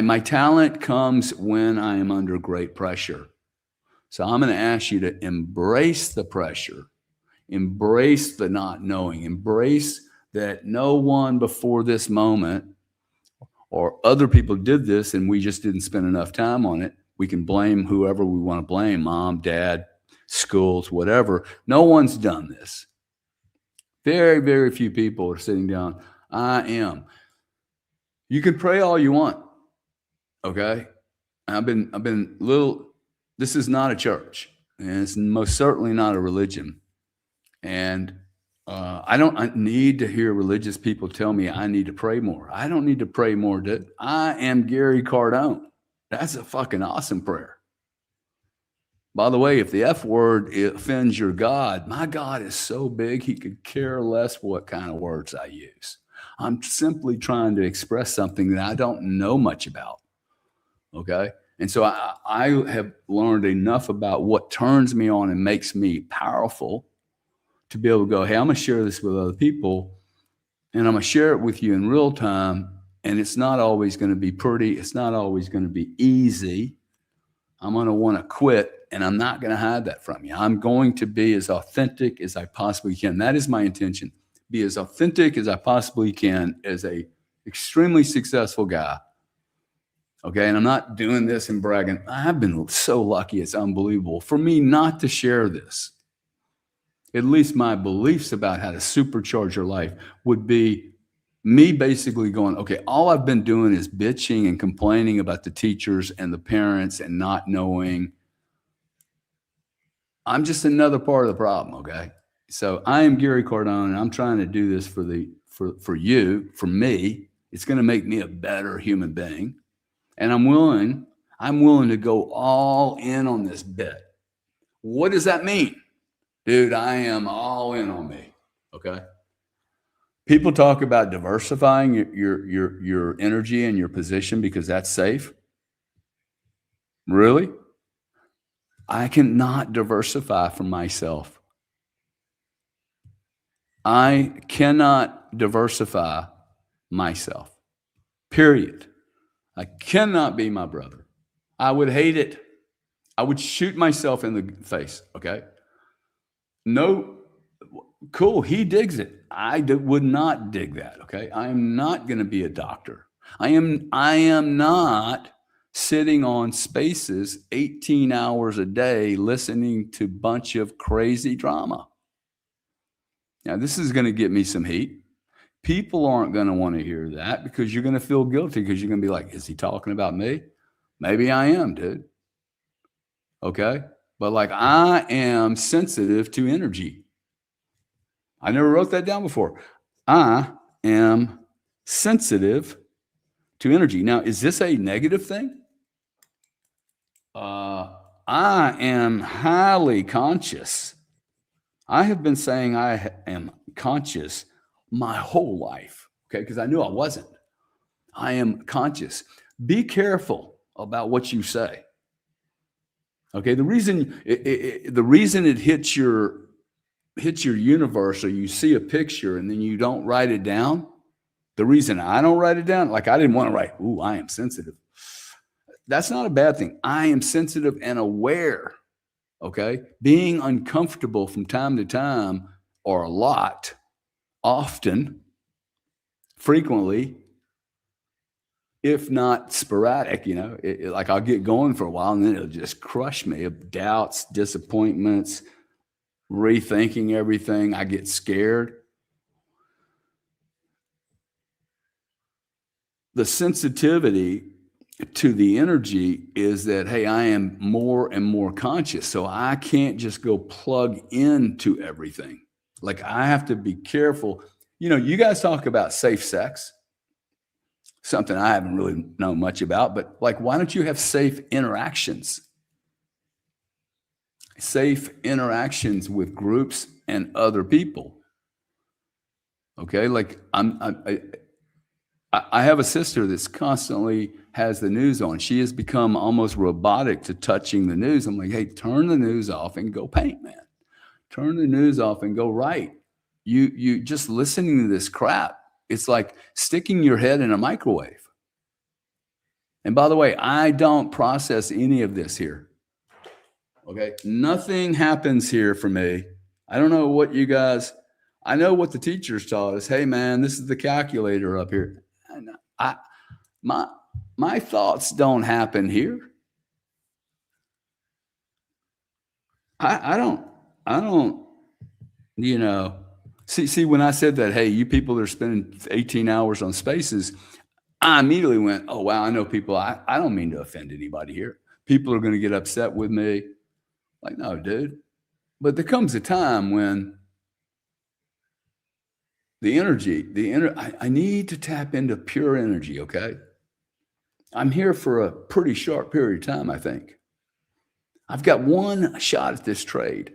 my talent comes when I am under great pressure. So I'm gonna ask you to embrace the pressure, embrace the not knowing, embrace that no one before this moment or other people did this and we just didn't spend enough time on it. We can blame whoever we want to blame, mom, dad, schools, whatever. No one's done this. Very, very few people are sitting down. I am. You can pray all you want. Okay. I've been little, this is not a church and it's most certainly not a religion. And I don't need to hear religious people tell me I need to pray more. I don't need to pray more, dude. I am Gary Cardone. That's a fucking awesome prayer. By the way, if the F word offends your God, my God is so big, he could care less what kind of words I use. I'm simply trying to express something that I don't know much about. Okay. And so I have learned enough about what turns me on and makes me powerful to be able to go, hey, I'm going to share this with other people and I'm going to share it with you in real time And it's not always going to be pretty. It's not always going to be easy. I'm going to want to quit, and I'm not going to hide that from you. I'm going to be as authentic as I possibly can. That is my intention. Be as authentic as I possibly can as a extremely successful guy. Okay, and I'm not doing this and bragging. I've been so lucky, it's unbelievable. For me not to share this, at least my beliefs about how to supercharge your life, would be me basically going, okay, all I've been doing is bitching and complaining about the teachers and the parents and not knowing. I'm just another part of the problem, okay? So I am Gary Cardone, and I'm trying to do this for you, for me. It's going to make me a better human being. And I'm willing to go all in on this bet. What does that mean? Dude, I am all in on me, okay? People talk about diversifying your energy and your position because that's safe. Really? I cannot diversify from myself. I cannot diversify myself, period. I cannot be my brother. I would hate it. I would shoot myself in the face, okay? No, cool, he digs it. I would not dig that, okay? I am not going to be a doctor. I am not sitting on Spaces 18 hours a day listening to a bunch of crazy drama. Now, this is going to get me some heat. People aren't going to want to hear that because you're going to feel guilty because you're going to be like, is he talking about me? Maybe I am, dude. Okay? But like, I am sensitive to energy. I never wrote that down before. I am sensitive to energy. Now, is this a negative thing? I am highly conscious. I have been saying I am conscious my whole life, okay, because I knew I wasn't. I am conscious. Be careful about what you say. Okay, the reason it hits your universe, or you see a picture and then you don't write it down. The reason I don't write it down, like I didn't want to write, ooh, I am sensitive. That's not a bad thing. I am sensitive and aware. Okay, being uncomfortable from time to time, or a lot, often, frequently, if not sporadic, like I'll get going for a while and then it'll just crush me of doubts, disappointments, rethinking everything. I get scared. The sensitivity to the energy is that, hey, I am more and more conscious. So I can't just go plug into everything. Like I have to be careful. You guys talk about safe sex, something I haven't really known much about, but like, why don't you have safe interactions? Safe interactions with groups and other people. Okay, like I have a sister that's constantly has the news on. She has become almost robotic to touching the news. I'm like, hey, turn the news off and go paint, man. Turn the news off and go write. You just listening to this crap. It's like sticking your head in a microwave. And by the way, I don't process any of this here. Okay, nothing happens here for me. I don't know what you guys. I know what the teachers taught us. Hey, man, this is the calculator up here. My thoughts don't happen here. I don't, see, when I said that, hey, you people are spending 18 hours on Spaces, I immediately went, oh, wow, I know people. I don't mean to offend anybody here. People are going to get upset with me. Like, no, dude. But there comes a time when I need to tap into pure energy, okay? I'm here for a pretty short period of time, I think. I've got one shot at this trade.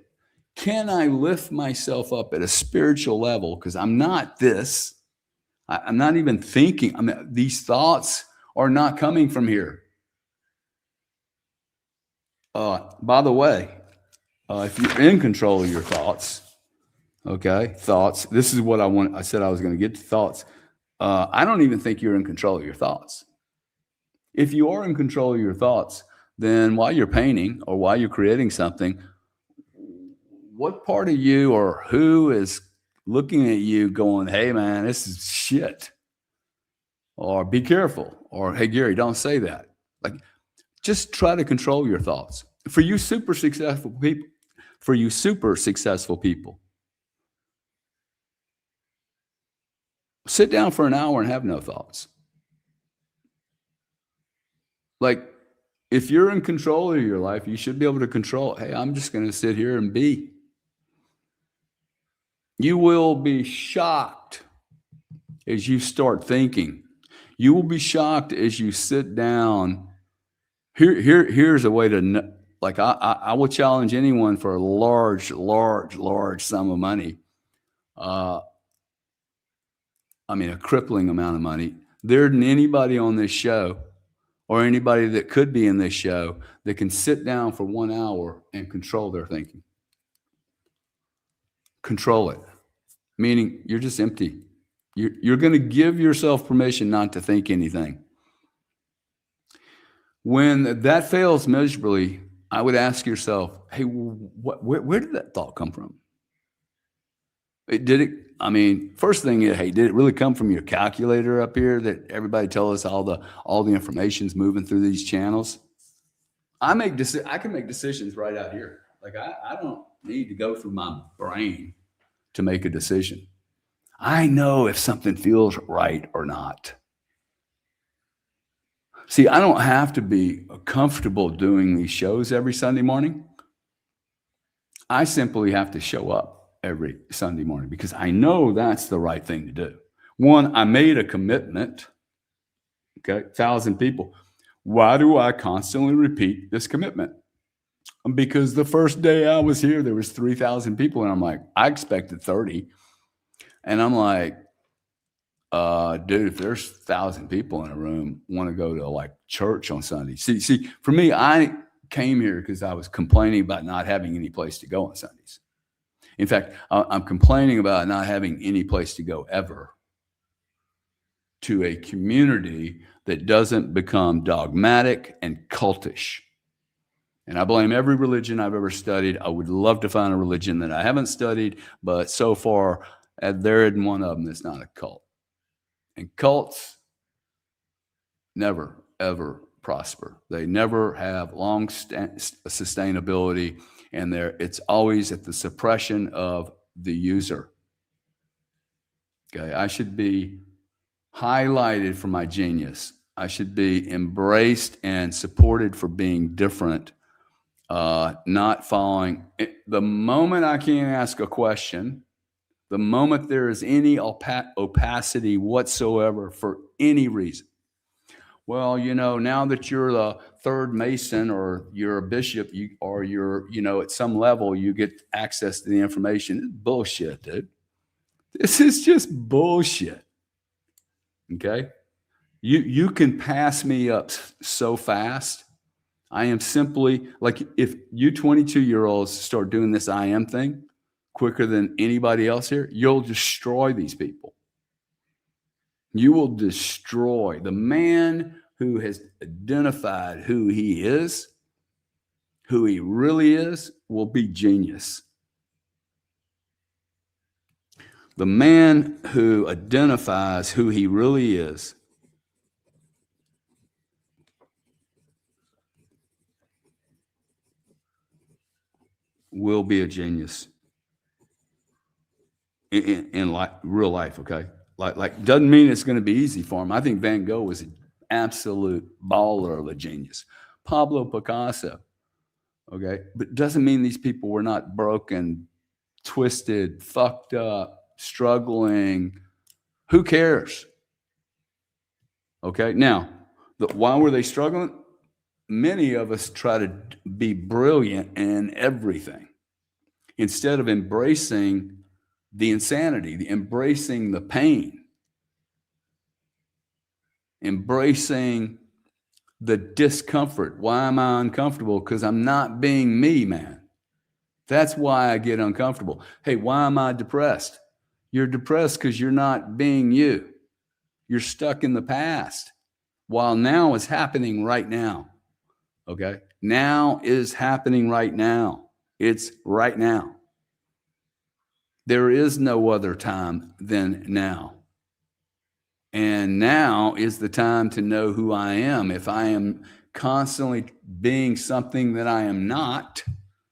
Can I lift myself up at a spiritual level? Because I'm not this. I'm not even thinking. These thoughts are not coming from here. By the way, if you're in control of your thoughts, okay, thoughts. This is what I said I was going to get to thoughts. I don't even think you're in control of your thoughts. If you are in control of your thoughts, then while you're painting or while you're creating something, what part of you or who is looking at you going, hey, man, this is shit? Or be careful. Or, hey, Gary, don't say that. Like, just try to control your thoughts. For you super successful people, sit down for an hour and have no thoughts. Like, if you're in control of your life, you should be able to control, hey, I'm just going to sit here and be. You will be shocked as you start thinking. You will be shocked as you sit down. Here's a way to, like, I will challenge anyone for a large sum of money. I mean, a crippling amount of money. There isn't anybody on this show or anybody that could be in this show that can sit down for 1 hour and control their thinking. Control it, meaning you're just empty. You're going to give yourself permission not to think anything. When that fails miserably, I would ask yourself, hey, where did that thought come from? I mean, first thing is, hey, did it really come from your calculator up here that everybody tells us all the information's moving through these channels? I can make decisions right out here. Like, I don't need to go through my brain to make a decision. I know if something feels right or not. See, I don't have to be comfortable doing these shows every Sunday morning. I simply have to show up every Sunday morning because I know that's the right thing to do. One, I made a commitment. Okay, 1,000 people. Why do I constantly repeat this commitment? Because the first day I was here, there was 3,000 people, and I'm like, I expected 30. And I'm like, dude, if there's 1,000 people in a room want to go to like church on Sunday. See, for me, I came here because I was complaining about not having any place to go on Sundays. In fact, I'm complaining about not having any place to go ever to a community that doesn't become dogmatic and cultish. And I blame every religion I've ever studied. I would love to find a religion that I haven't studied, but so far, there isn't one of them that's not a cult. And cults never, ever prosper. They never have long sustainability, and it's always at the suppression of the user. Okay, I should be highlighted for my genius. I should be embraced and supported for being different, not following. The moment I can't ask a question, the moment there is any opacity whatsoever for any reason. Well, now that you're the third Mason or you're a bishop, you're at some level, you get access to the information. It's bullshit, dude. This is just bullshit. Okay? You can pass me up so fast. I am simply like, if you 22-year-olds start doing this I am thing quicker than anybody else here, you'll destroy these people. You will destroy the man who has identified who he is, who he really is, will be genius. The man who identifies who he really is will be a genius in real life, okay? Like doesn't mean it's going to be easy for him. I think Van Gogh was an absolute baller of a genius. Pablo Picasso, okay? But doesn't mean these people were not broken, twisted, fucked up, struggling. Who cares? Okay, now, why were they struggling? Many of us try to be brilliant in everything instead of embracing the insanity, embracing the pain, embracing the discomfort. Why am I uncomfortable? Because I'm not being me, man. That's why I get uncomfortable. Hey, why am I depressed? You're depressed because you're not being you. You're stuck in the past, while now is happening right now. Okay? Now is happening right now. It's right now. There is no other time than now. And now is the time to know who I am. If I am constantly being something that I am not,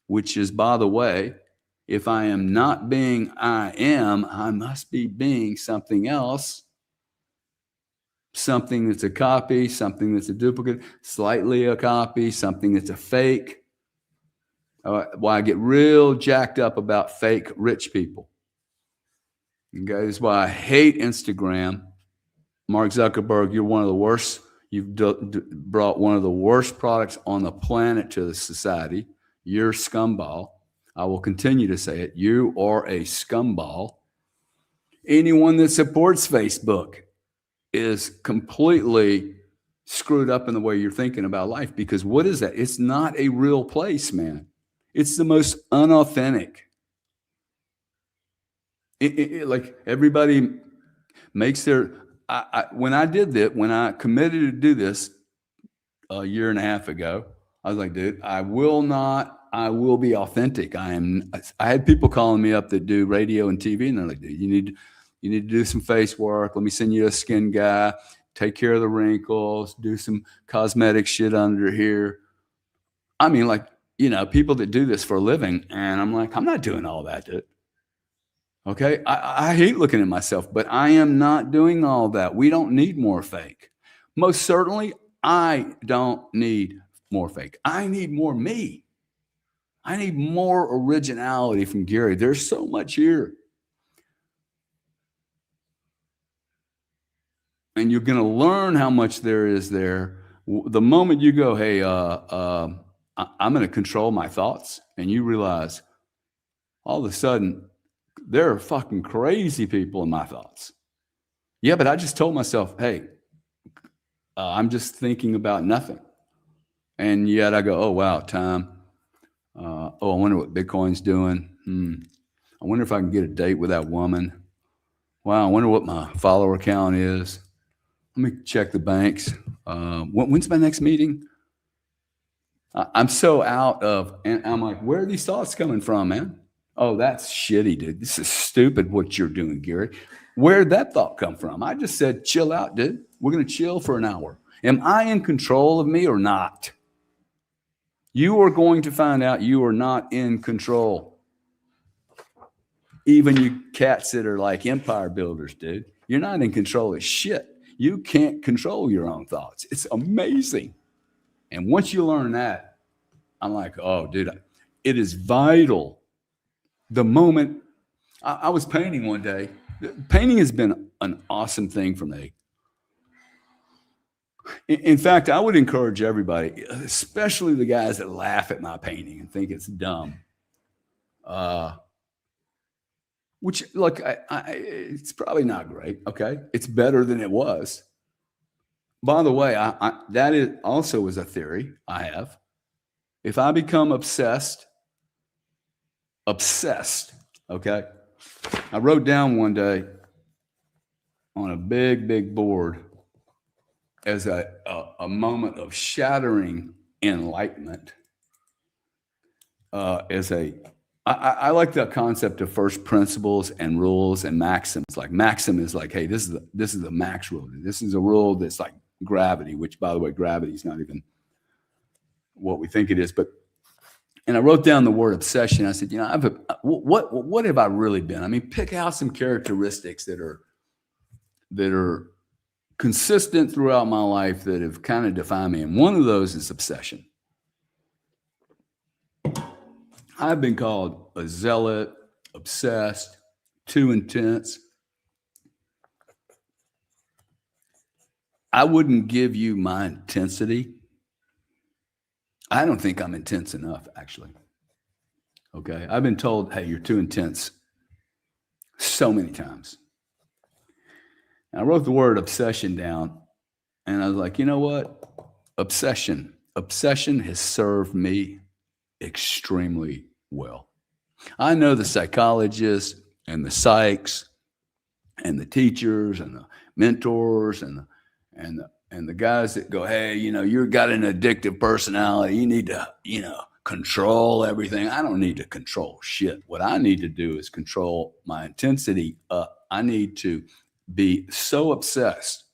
which is, by the way, if I am not being I am, I must be being something else. Something that's a copy, something that's a duplicate, slightly a copy, something that's a fake. Why I get real jacked up about fake rich people. Okay, that's why I hate Instagram. Mark Zuckerberg, you're one of the worst. You've brought one of the worst products on the planet to the society. You're scumball. I will continue to say it. You are a scumball. Anyone that supports Facebook is completely screwed up in the way you're thinking about life, because what is that? It's not a real place, man. It's the most unauthentic. Like everybody makes their, when I did that, when I committed to do this a year and a half ago, I was like, dude, I will be authentic. I had people calling me up that do radio and TV, and they're like, dude, you need to do some face work. Let me send you a skin guy, take care of the wrinkles, do some cosmetic shit under here. I mean, like, people that do this for a living. And I'm like, I'm not doing all that, dude. Okay. I hate looking at myself, but I am not doing all that. We don't need more fake. Most certainly, I don't need more fake. I need more me. I need more originality from Gary. There's so much here. And you're going to learn how much there is there. The moment you go, hey, I'm going to control my thoughts, and you realize all of a sudden there are fucking crazy people in my thoughts. Yeah, but I just told myself, hey, I'm just thinking about nothing. And yet I go, oh, wow, time. I wonder what Bitcoin's doing. I wonder if I can get a date with that woman. Wow, I wonder what my follower count is. Let me check the banks. When's my next meeting? I'm so out of, and I'm like, where are these thoughts coming from, man? Oh, that's shitty, dude. This is stupid what you're doing, Gary. Where'd that thought come from? I just said, chill out, dude. We're going to chill for an hour. Am I in control of me or not? You are going to find out you are not in control. Even you cats that are like empire builders, dude, you're not in control of shit. You can't control your own thoughts. It's amazing. And once you learn that, I'm like, oh, dude, it is vital. The moment I was painting one day, painting has been an awesome thing for me. In fact, I would encourage everybody, especially the guys that laugh at my painting and think it's dumb. Which, look, it's probably not great. Okay, it's better than it was. By the way, that is also is a theory I have. If I become obsessed, okay. I wrote down one day on a big board as a moment of shattering enlightenment. I like the concept of first principles and rules and maxims. Like maxim is like, hey, this is the max rule. This is a rule that's like gravity, which, by the way, gravity is not even what we think it is. And I wrote down the word obsession. I said, what have I really been? I mean, pick out some characteristics that are consistent throughout my life that have kind of defined me. And one of those is obsession. I've been called a zealot, obsessed, too intense. I wouldn't give you my intensity. I don't think I'm intense enough, actually. Okay. I've been told, hey, you're too intense so many times. And I wrote the word obsession down, and I was like, you know what? Obsession has served me extremely well. I know the psychologists and the psychs and the teachers and the mentors and the guys that go, hey, you've got an addictive personality. You need to, control everything. I don't need to control shit. What I need to do is control my intensity up. I need to be so obsessed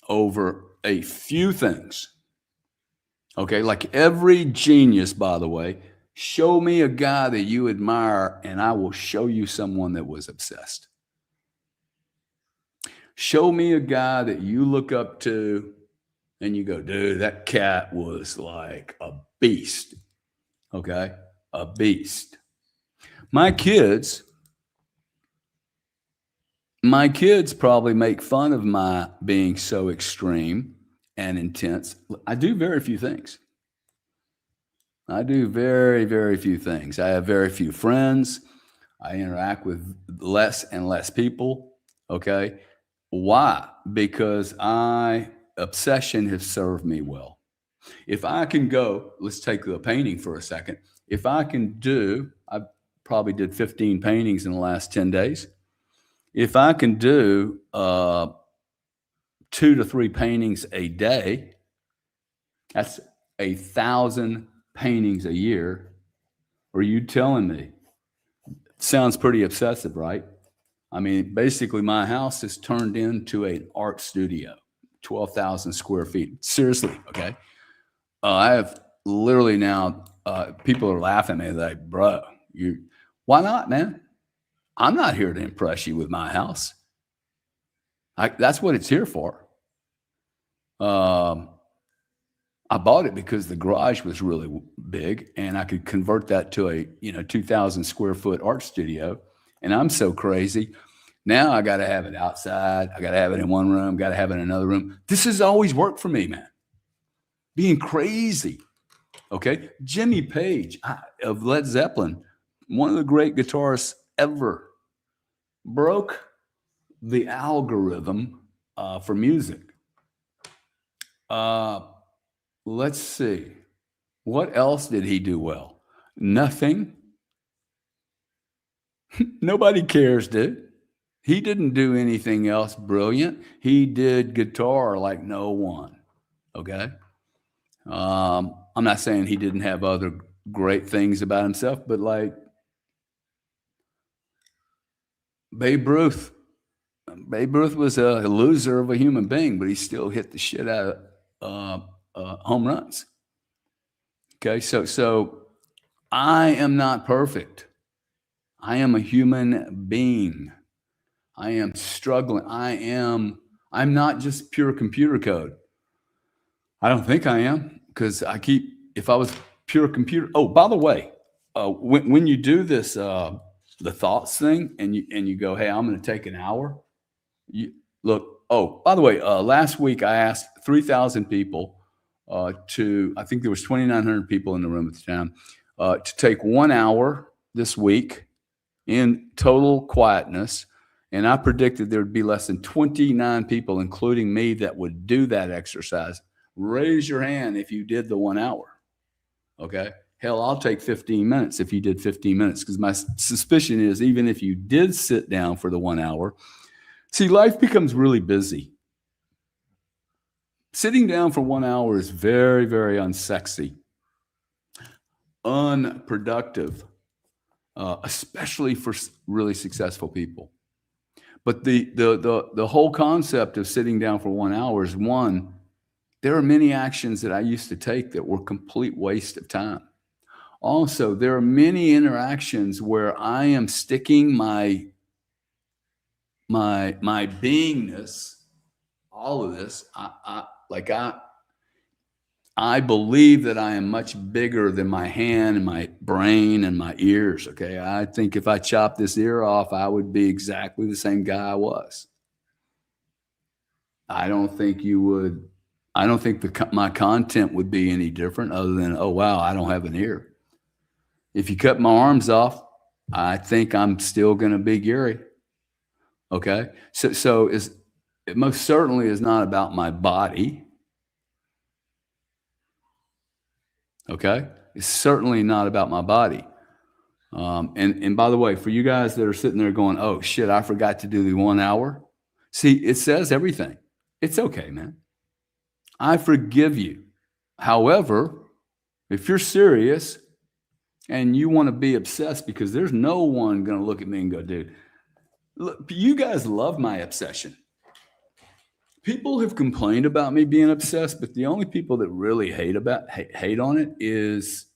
over a few things. Okay, like every genius, by the way, show me a guy that you admire and I will show you someone that was obsessed. Show me a guy that you look up to and you go, dude, that cat was like a beast. Okay, a beast. My kids probably make fun of my being so extreme and intense. I do very few things. I do very, very few things. I have very few friends. I interact with less and less people. Okay. Why? Because obsession has served me well. If I can go, let's take the painting for a second. If I probably did 15 paintings in the last 10 days. If I can do 2 to 3 paintings a day, that's 1,000 paintings a year. Are you telling me? Sounds pretty obsessive, right? I mean, basically my house is turned into an art studio, 12,000 square feet. Seriously, okay? I have literally now, people are laughing at me like, bro, why not, man? I'm not here to impress you with my house. That's what it's here for. I bought it because the garage was really big and I could convert that to a 2,000 square foot art studio. And I'm so crazy. Now I got to have it outside. I got to have it in one room, got to have it in another room. This has always worked for me, man. Being crazy. Okay. Jimmy Page of Led Zeppelin, one of the great guitarists ever, broke the algorithm for music. Let's see. What else did he do well? Nothing. Nobody cares, dude. He didn't do anything else brilliant. He did guitar like no one. Okay. I'm not saying he didn't have other great things about himself, but like Babe Ruth was a loser of a human being, but he still hit the shit out of home runs. Okay, so I am not perfect. I am a human being. I am struggling. I'm not just pure computer code. I don't think I am, because if I was pure computer. Oh, by the way, when you do this, the thoughts thing, and you go, hey, I'm going to take an hour. By the way, last week I asked 3,000 people I think there was 2,900 people in the room at the time, to take 1 hour this week in total quietness. And I predicted there'd be less than 29 people, including me, that would do that exercise. Raise your hand if you did the 1 hour. Okay. Hell, I'll take 15 minutes if you did 15 minutes, because my suspicion is even if you did sit down for the 1 hour, see, life becomes really busy. Sitting down for 1 hour is very, very unsexy, unproductive, especially for really successful people. But the whole concept of sitting down for 1 hour is, one, there are many actions that I used to take that were complete waste of time. Also, there are many interactions where I am sticking my beingness, all of this, I believe that I am much bigger than my hand and my brain and my ears. Okay. I think if I chopped this ear off, I would be exactly the same guy I was. I don't think you would. I don't think my content would be any different, other than, oh, wow, I don't have an ear. If you cut my arms off, I think I'm still going to be Gary. Okay. So it most certainly is not about my body. Okay. It's certainly not about my body. And by the way, for you guys that are sitting there going, oh shit, I forgot to do the 1 hour. See, it says everything. It's okay, man. I forgive you. However, if you're serious and you want to be obsessed, because there's no one going to look at me and go, dude, look, you guys love my obsession. People have complained about me being obsessed, but the only people that really hate on it is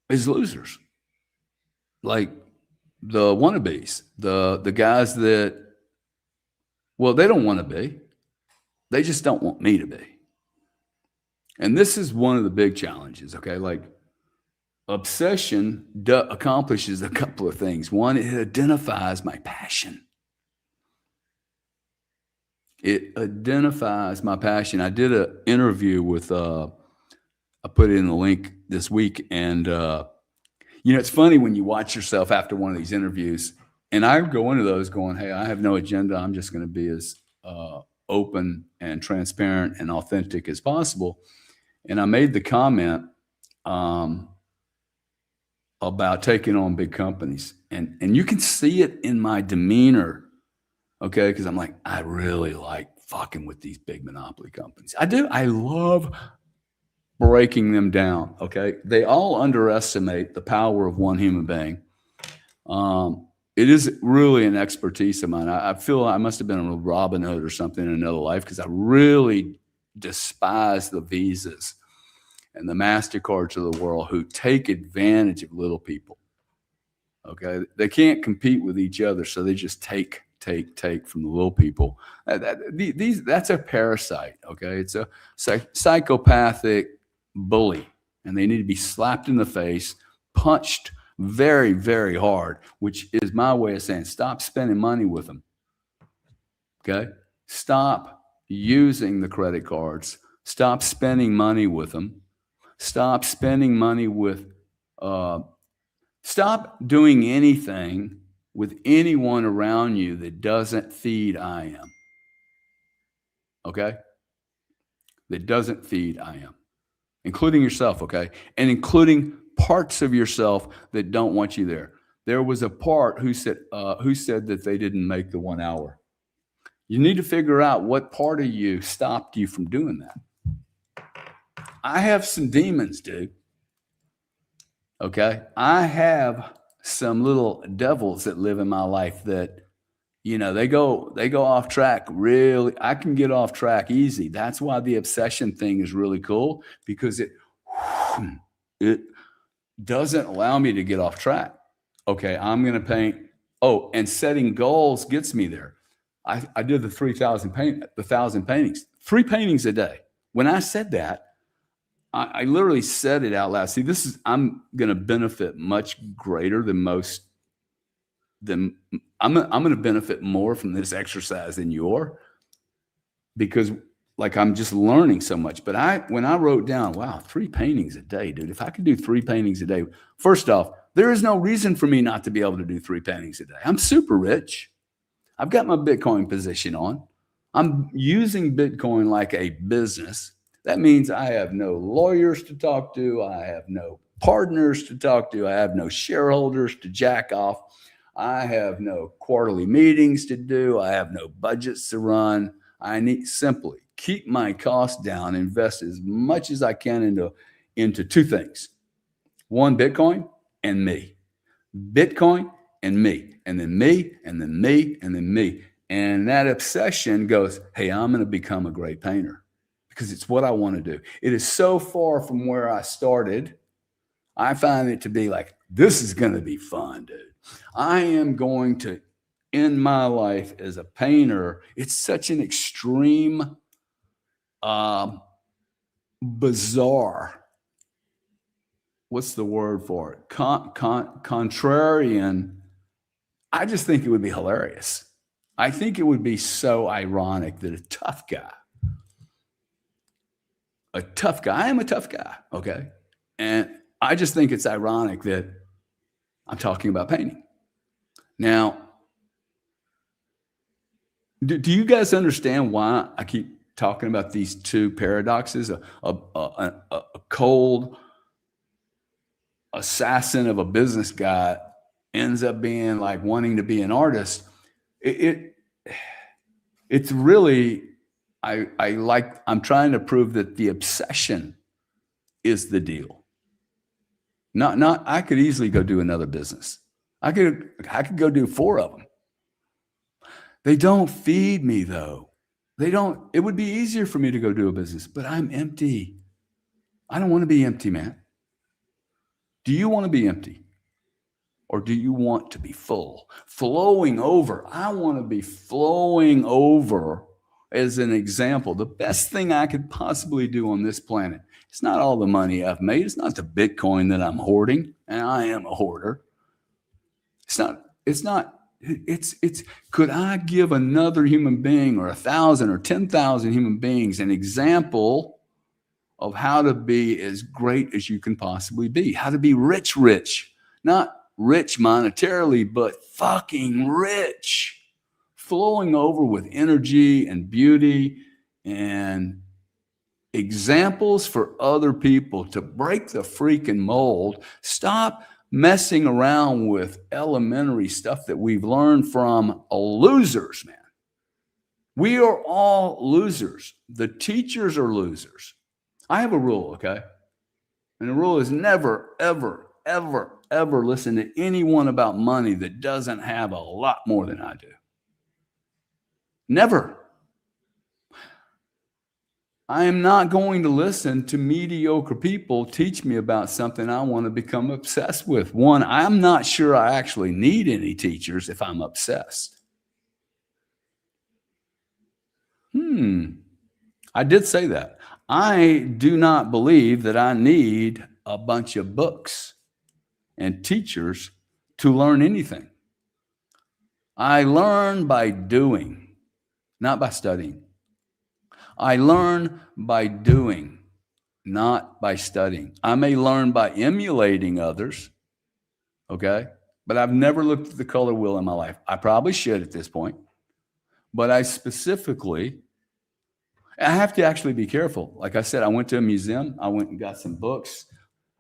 losers. Like the wannabes, the guys that, well, they don't want to be. They just don't want me to be. And this is one of the big challenges, okay? Like obsession accomplishes a couple of things. One, it identifies my passion. It identifies my passion. I did an interview with, I put it in the link this week. And, it's funny when you watch yourself after one of these interviews, and I go into those going, hey, I have no agenda. I'm just going to be as open and transparent and authentic as possible. And I made the comment about taking on big companies. And you can see it in my demeanor, okay? Because I'm like, I really like fucking with these big monopoly companies. I do. I love breaking them down, okay? They all underestimate the power of one human being. It is really an expertise of mine. I feel I must have been a Robin Hood or something in another life, because I really despise the Visas and the MasterCards of the world who take advantage of little people. Okay. They can't compete with each other, so they just take from the little people. That's a parasite. Okay. It's a psychopathic bully, and they need to be slapped in the face, punched very, very hard, which is my way of saying, stop spending money with them. Okay. Stop using the credit cards. Stop spending money with them. Stop spending money with, stop doing anything with anyone around you that doesn't feed I am. Okay? That doesn't feed I am, including yourself, okay? And including parts of yourself that don't want you there. There was a part who said that they didn't make the 1 hour. You need to figure out what part of you stopped you from doing that. I have some demons, dude. Okay. I have some little devils that live in my life that, they go off track. Really, I can get off track easy. That's why the obsession thing is really cool, because it doesn't allow me to get off track. Okay. I'm going to paint. Oh, and setting goals gets me there. I did the 1,000 paintings, 3 paintings a day. When I said that, I literally said it out loud. See, I'm going to benefit much greater than most. I'm going to benefit more from this exercise than you are, because like I'm just learning so much. But when I wrote down, wow, 3 paintings a day, dude, if I could do 3 paintings a day, first off, there is no reason for me not to be able to do 3 paintings a day. I'm super rich. I've got my Bitcoin position on. I'm using Bitcoin like a business. That means I have no lawyers to talk to. I have no partners to talk to. I have no shareholders to jack off. I have no quarterly meetings to do. I have no budgets to run. I need simply keep my costs down, invest as much as I can into 2 things. 1, Bitcoin, and me. Bitcoin and me, and then me, and then me, and then me. And that obsession goes, hey, I'm going to become a great painter, because it's what I want to do. It is so far from where I started. I find it to be like, this is going to be fun, dude. I am going to end my life as a painter. It's such an extreme, bizarre, what's the word for it? Contrarian. I just think it would be hilarious. I think it would be so ironic that a tough guy, I am a tough guy, okay? And I just think it's ironic that I'm talking about painting. Now, do you guys understand why I keep talking about these 2 paradoxes? A cold assassin of a business guy ends up being like wanting to be an artist, it's really, I'm trying to prove that the obsession is the deal. Not I could easily go do another business. I could go do 4 of them. They don't feed me though. They don't. It would be easier for me to go do a business, but I'm empty. I don't want to be empty, man. Do you want to be empty? Or do you want to be full? Flowing over. I want to be flowing over. As an example, the best thing I could possibly do on this planet, it's not all the money I've made. It's not the Bitcoin that I'm hoarding, and I am a hoarder. It's could I give another human being or 1,000 or 10,000 human beings an example of how to be as great as you can possibly be, how to be rich, not rich monetarily, but fucking rich, flowing over with energy and beauty and examples for other people to break the freaking mold. Stop messing around with elementary stuff that we've learned from losers, man. We are all losers. The teachers are losers. I have a rule, okay? And the rule is never, ever, ever, ever listen to anyone about money that doesn't have a lot more than I do. Never. I am not going to listen to mediocre people teach me about something I want to become obsessed with. One, I'm not sure I actually need any teachers if I'm obsessed. I did say that. I do not believe that I need a bunch of books and teachers to learn anything. I learn by doing, not by studying. I learn by doing, not by studying. I may learn by emulating others, okay? But I've never looked at the color wheel in my life. I probably should at this point. But I have to actually be careful. Like I said, I went to a museum. I went and got some books.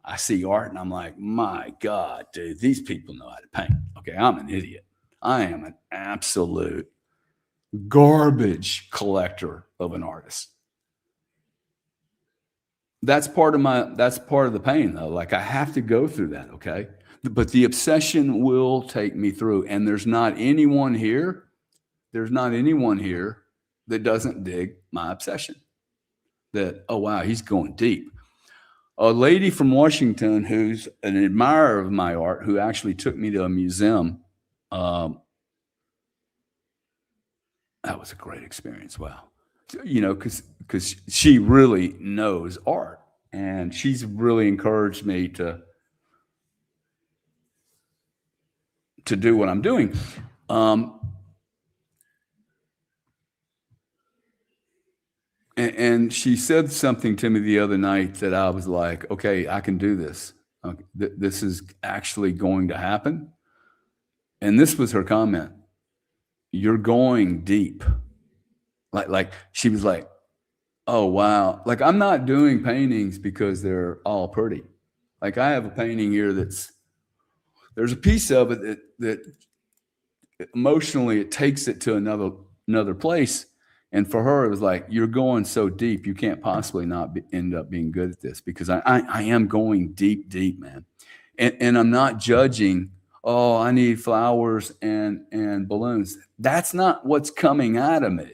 I see art and I'm like, my God, dude, these people know how to paint. Okay, I'm an idiot. I am an absolute garbage collector of an artist. That's part of the pain though. Like I have to go through that, okay? But the obsession will take me through. And there's not anyone here that doesn't dig my obsession. That, oh wow, he's going deep. A lady from Washington who's an admirer of my art, who actually took me to a museum. That was a great experience. Wow. You know, because she really knows art and she's really encouraged me to do what I'm doing. And she said something to me the other night that I was like, okay, I can do this. This is actually going to happen. And this was her comment. You're going deep. Like she was like, oh, wow. Like I'm not doing paintings because they're all pretty. Like I have a painting here there's a piece of it that emotionally it takes it to another place. And for her, it was like, you're going so deep, you can't possibly not end up being good at this, because I am going deep, man. And I'm not judging, oh, I need flowers and balloons. That's not what's coming out of me.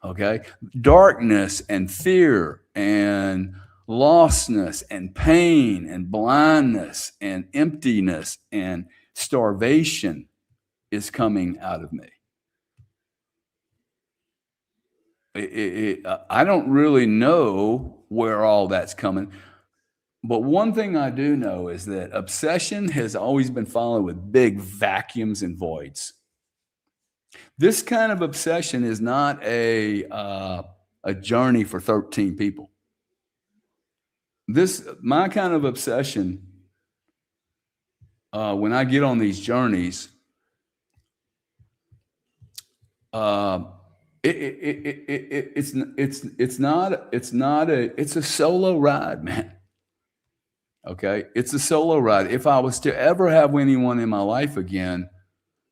Okay? Darkness and fear and lostness and pain and blindness and emptiness and starvation is coming out of me. I don't really know where all that's coming. But one thing I do know is that obsession has always been followed with big vacuums and voids. This kind of obsession is not a journey for 13 people. My kind of obsession, when I get on these journeys, it's a solo ride, man. Okay. It's a solo ride. If I was to ever have anyone in my life again,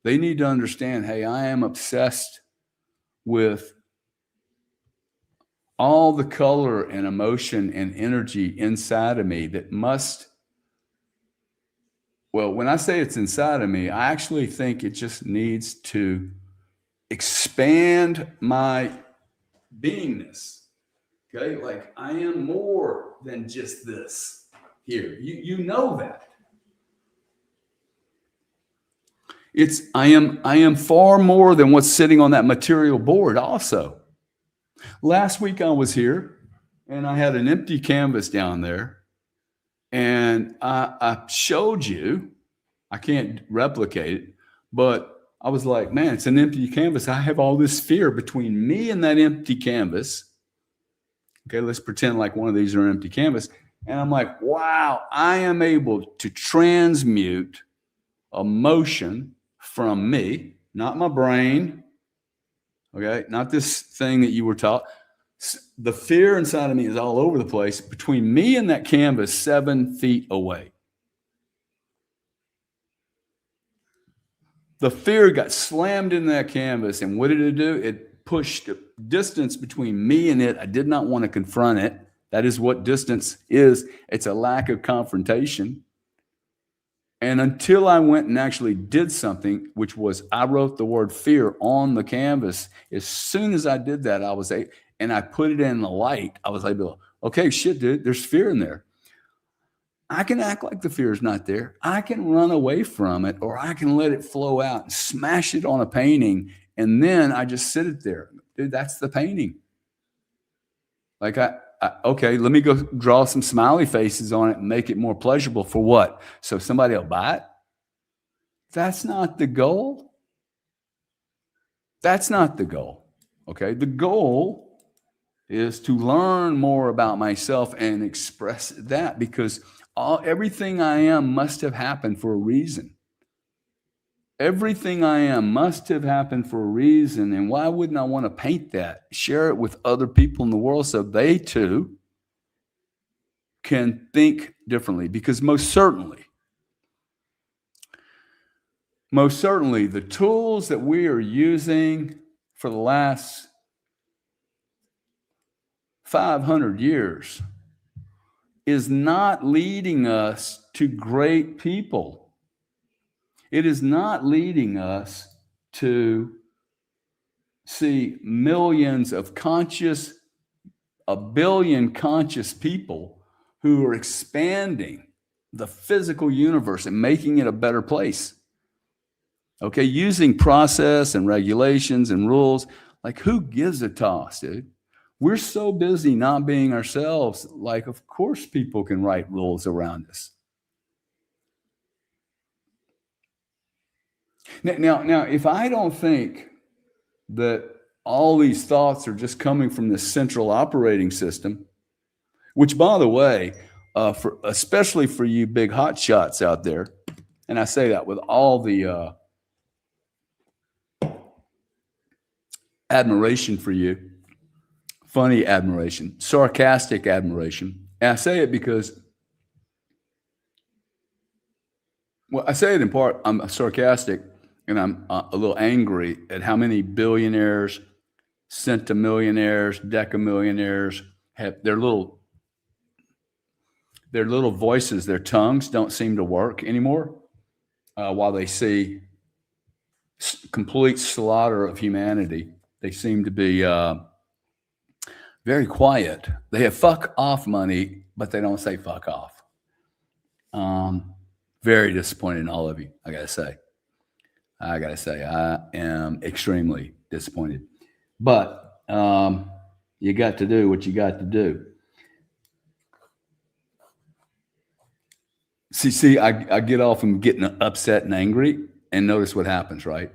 they need to understand, hey, I am obsessed with all the color and emotion and energy inside of me that must, well, when I say it's inside of me, I actually think it just needs to expand my beingness. Okay, like I am more than just this here. You know that. I am far more than what's sitting on that material board also. Last week I was here and I had an empty canvas down there, and I showed you, I can't replicate it, but I was like, man, it's an empty canvas. I have all this fear between me and that empty canvas. Okay, let's pretend like one of these are an empty canvas. And I'm like, wow, I am able to transmute emotion from me, not my brain, okay, not this thing that you were taught. The fear inside of me is all over the place between me and that canvas 7 feet away. The fear got slammed in that canvas, and what did it do? It pushed distance between me and it. I did not want to confront it. That is what distance is. It's a lack of confrontation. And until I went and actually did something, which was I wrote the word fear on the canvas. As soon as I did that, and I put it in the light, I was able to, okay, shit, dude, there's fear in there. I can act like the fear is not there. I can run away from it, or I can let it flow out and smash it on a painting. And then I just sit it there. Dude, that's the painting. Like okay, let me go draw some smiley faces on it and make it more pleasurable. For what? So somebody will buy it? That's not the goal. That's not the goal. Okay, the goal is to learn more about myself and express that, because everything I am must have happened for a reason. Everything I am must have happened for a reason. And why wouldn't I want to paint that, share it with other people in the world so they too can think differently? Because most certainly, the tools that we are using for the last 500 years is not leading us to great people. It is not leading us to see millions of conscious, a billion conscious people who are expanding the physical universe and making it a better place. Okay, using process and regulations and rules. Like, who gives a toss, dude? We're so busy not being ourselves. Like, of course people can write rules around us. Now, if I don't think that all these thoughts are just coming from this central operating system, which, by the way, especially for you big hot shots out there, and I say that with all the admiration for you, funny admiration, sarcastic admiration. And I say it because, well, I say it in part, I'm sarcastic and I'm a little angry at how many billionaires, centimillionaires, decamillionaires have their little voices, their tongues don't seem to work anymore, while they see complete slaughter of humanity. They seem to be very quiet. They have fuck off money, but they don't say fuck off. Very disappointed in all of you, I gotta say. I am extremely disappointed. But you got to do what you got to do. See, I get off from getting upset and angry, and notice what happens, right?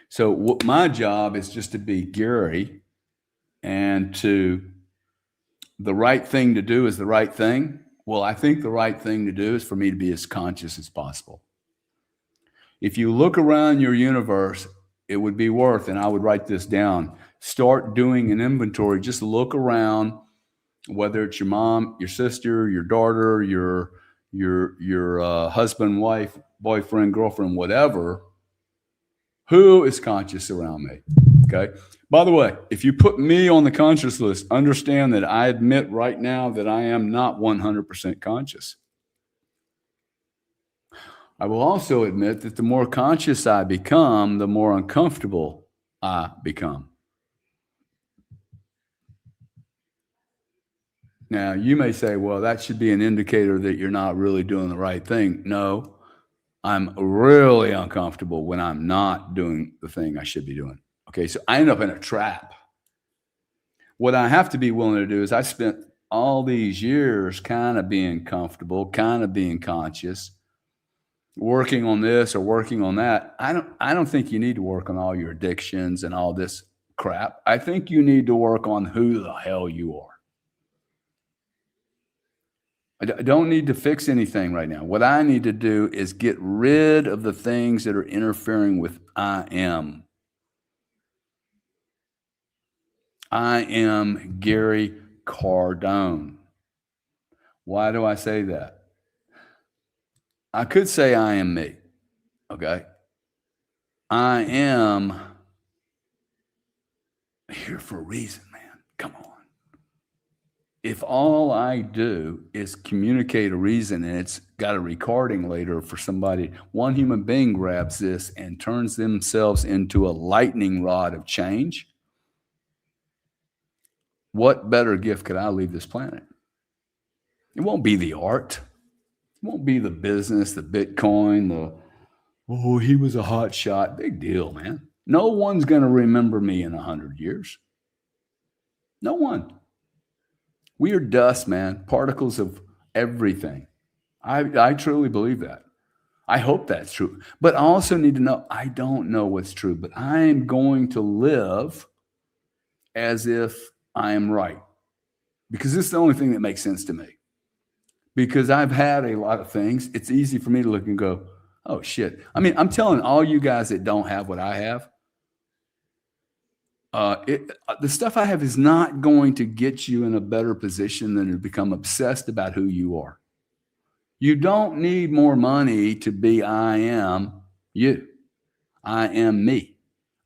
So my job is just to be Gary, and the right thing to do is the right thing. Well, I think the right thing to do is for me to be as conscious as possible. If you look around your universe, it would be worth, and I would write this down, start doing an inventory. Just look around, whether it's your mom, your sister, your daughter, your your husband, wife, boyfriend, girlfriend, whatever, who is conscious around me. Okay. By the way, if you put me on the conscious list, understand that I admit right now that I am not 100% conscious. I will also admit that the more conscious I become, the more uncomfortable I become. Now, you may say, well, that should be an indicator that you're not really doing the right thing. No, I'm really uncomfortable when I'm not doing the thing I should be doing. Okay, so I end up in a trap. What I have to be willing to do is I spent all these years kind of being comfortable, kind of being conscious, working on this or working on that. I don't think you need to work on all your addictions and all this crap. I think you need to work on who the hell you are. I don't need to fix anything right now. What I need to do is get rid of the things that are interfering with I am. I am Gary Cardone. Why do I say that? I could say I am me. Okay. I am here for a reason, man. Come on. If all I do is communicate a reason and it's got a recording later for somebody, one human being grabs this and turns themselves into a lightning rod of change, what better gift could I leave this planet? It won't be the art. It won't be the business, the Bitcoin, oh, he was a hot shot. Big deal, man. No one's going to remember me in 100 years. No one. We are dust, man, particles of everything. I truly believe that. I hope that's true. But I also need to know I don't know what's true, but I am going to live as if I am right because this is the only thing that makes sense to me. Because I've had a lot of things, it's easy for me to look and go, oh shit. I mean, I'm telling all you guys that don't have what I have, the stuff I have is not going to get you in a better position than to become obsessed about who you are. You don't need more money to be I am you. I am me.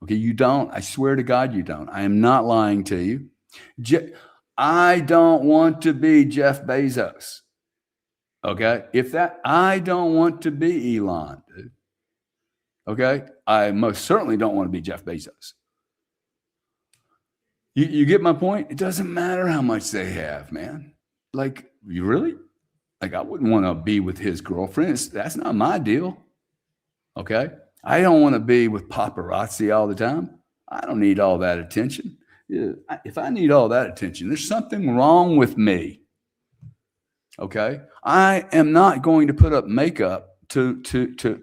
Okay, you don't. I swear to God, you don't. I am not lying to you. I don't want to be Jeff Bezos. Okay, I don't want to be Elon, dude. Okay, I most certainly don't want to be Jeff Bezos. You get my point? It doesn't matter how much they have, man. Like, you really? Like, I wouldn't want to be with his girlfriend. That's not my deal. Okay, I don't want to be with paparazzi all the time. I don't need all that attention. If I need all that attention, there's something wrong with me. Okay, I am not going to put up makeup to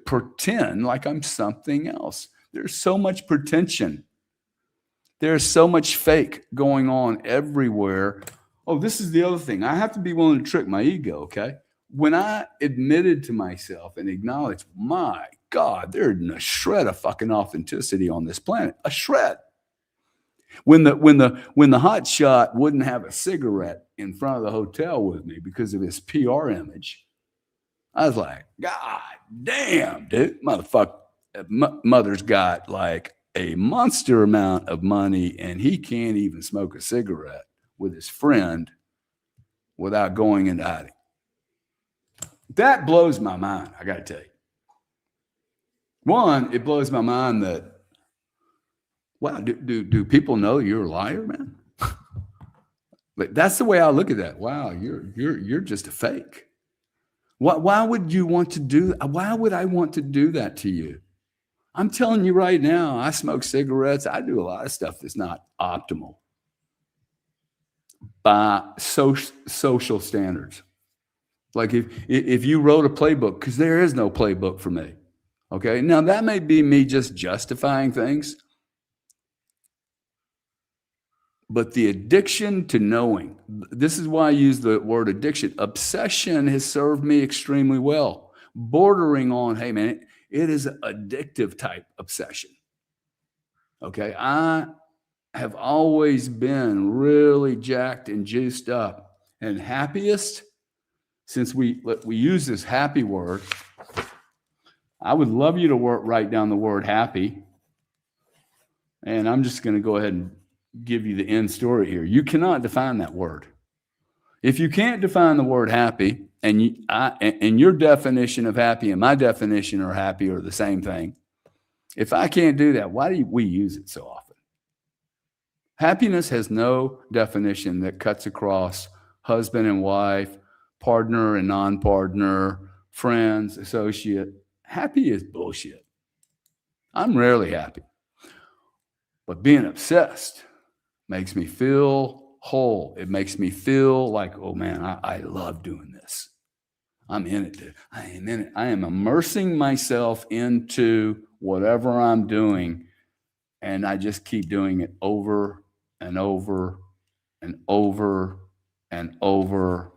pretend like I'm something else. There's so much pretension. There's so much fake going on everywhere. Oh, this is the other thing. I have to be willing to trick my ego. Okay, when I admitted to myself and acknowledged, my God, there's a shred of fucking authenticity on this planet. A shred. When the hot shot wouldn't have a cigarette in front of the hotel with me because of his PR image, I was like, God damn, dude, motherfucker, mother's got like a monster amount of money and he can't even smoke a cigarette with his friend without going into hiding. That blows my mind, I got to tell you. One, it blows my mind that, wow, do people know you're a liar, man? Like, that's the way I look at that. Wow, you're just a fake. Why would you want to do? Why would I want to do that to you? I'm telling you right now, I smoke cigarettes. I do a lot of stuff that's not optimal by social standards. Like if you wrote a playbook, because there is no playbook for me. Okay, now that may be me just justifying things. But the addiction to knowing, this is why I use the word addiction. Obsession has served me extremely well, bordering on, hey man, it is an addictive type obsession. Okay, I have always been really jacked and juiced up and happiest since we use this happy word, I would love you to write down the word happy. And I'm just going to go ahead and give you the end story here. You cannot define that word. If you can't define the word happy, and your definition of happy and my definition of happy are the same thing, if I can't do that, why do we use it so often? Happiness has no definition that cuts across husband and wife, partner and non-partner, friends, associate. Happy is bullshit. I'm rarely happy. But being obsessed makes me feel whole. It makes me feel like, oh man, I love doing this. I'm in it. I am in it. I am immersing myself into whatever I'm doing, and I just keep doing it over and over and over and over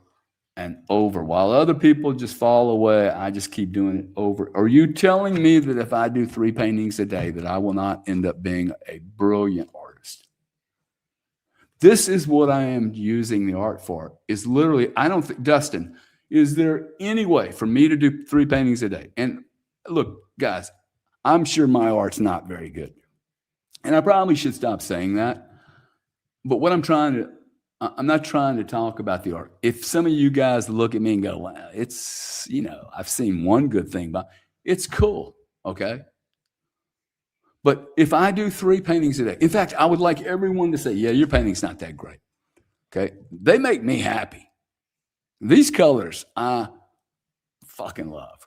and over. While other people just fall away, I just keep doing it over. Are you telling me that if I do 3 paintings a day, that I will not end up being a brilliant artist? This is what I am using the art for, is literally, I don't think, Dustin, is there any way for me to do 3 paintings a day? And look, guys, I'm sure my art's not very good. And I probably should stop saying that. But what I'm not trying to talk about the art. If some of you guys look at me and go, well, it's, I've seen one good thing, but it's cool, okay? But if I do 3 paintings a day, in fact, I would like everyone to say, yeah, your painting's not that great, okay? They make me happy. These colors, I fucking love.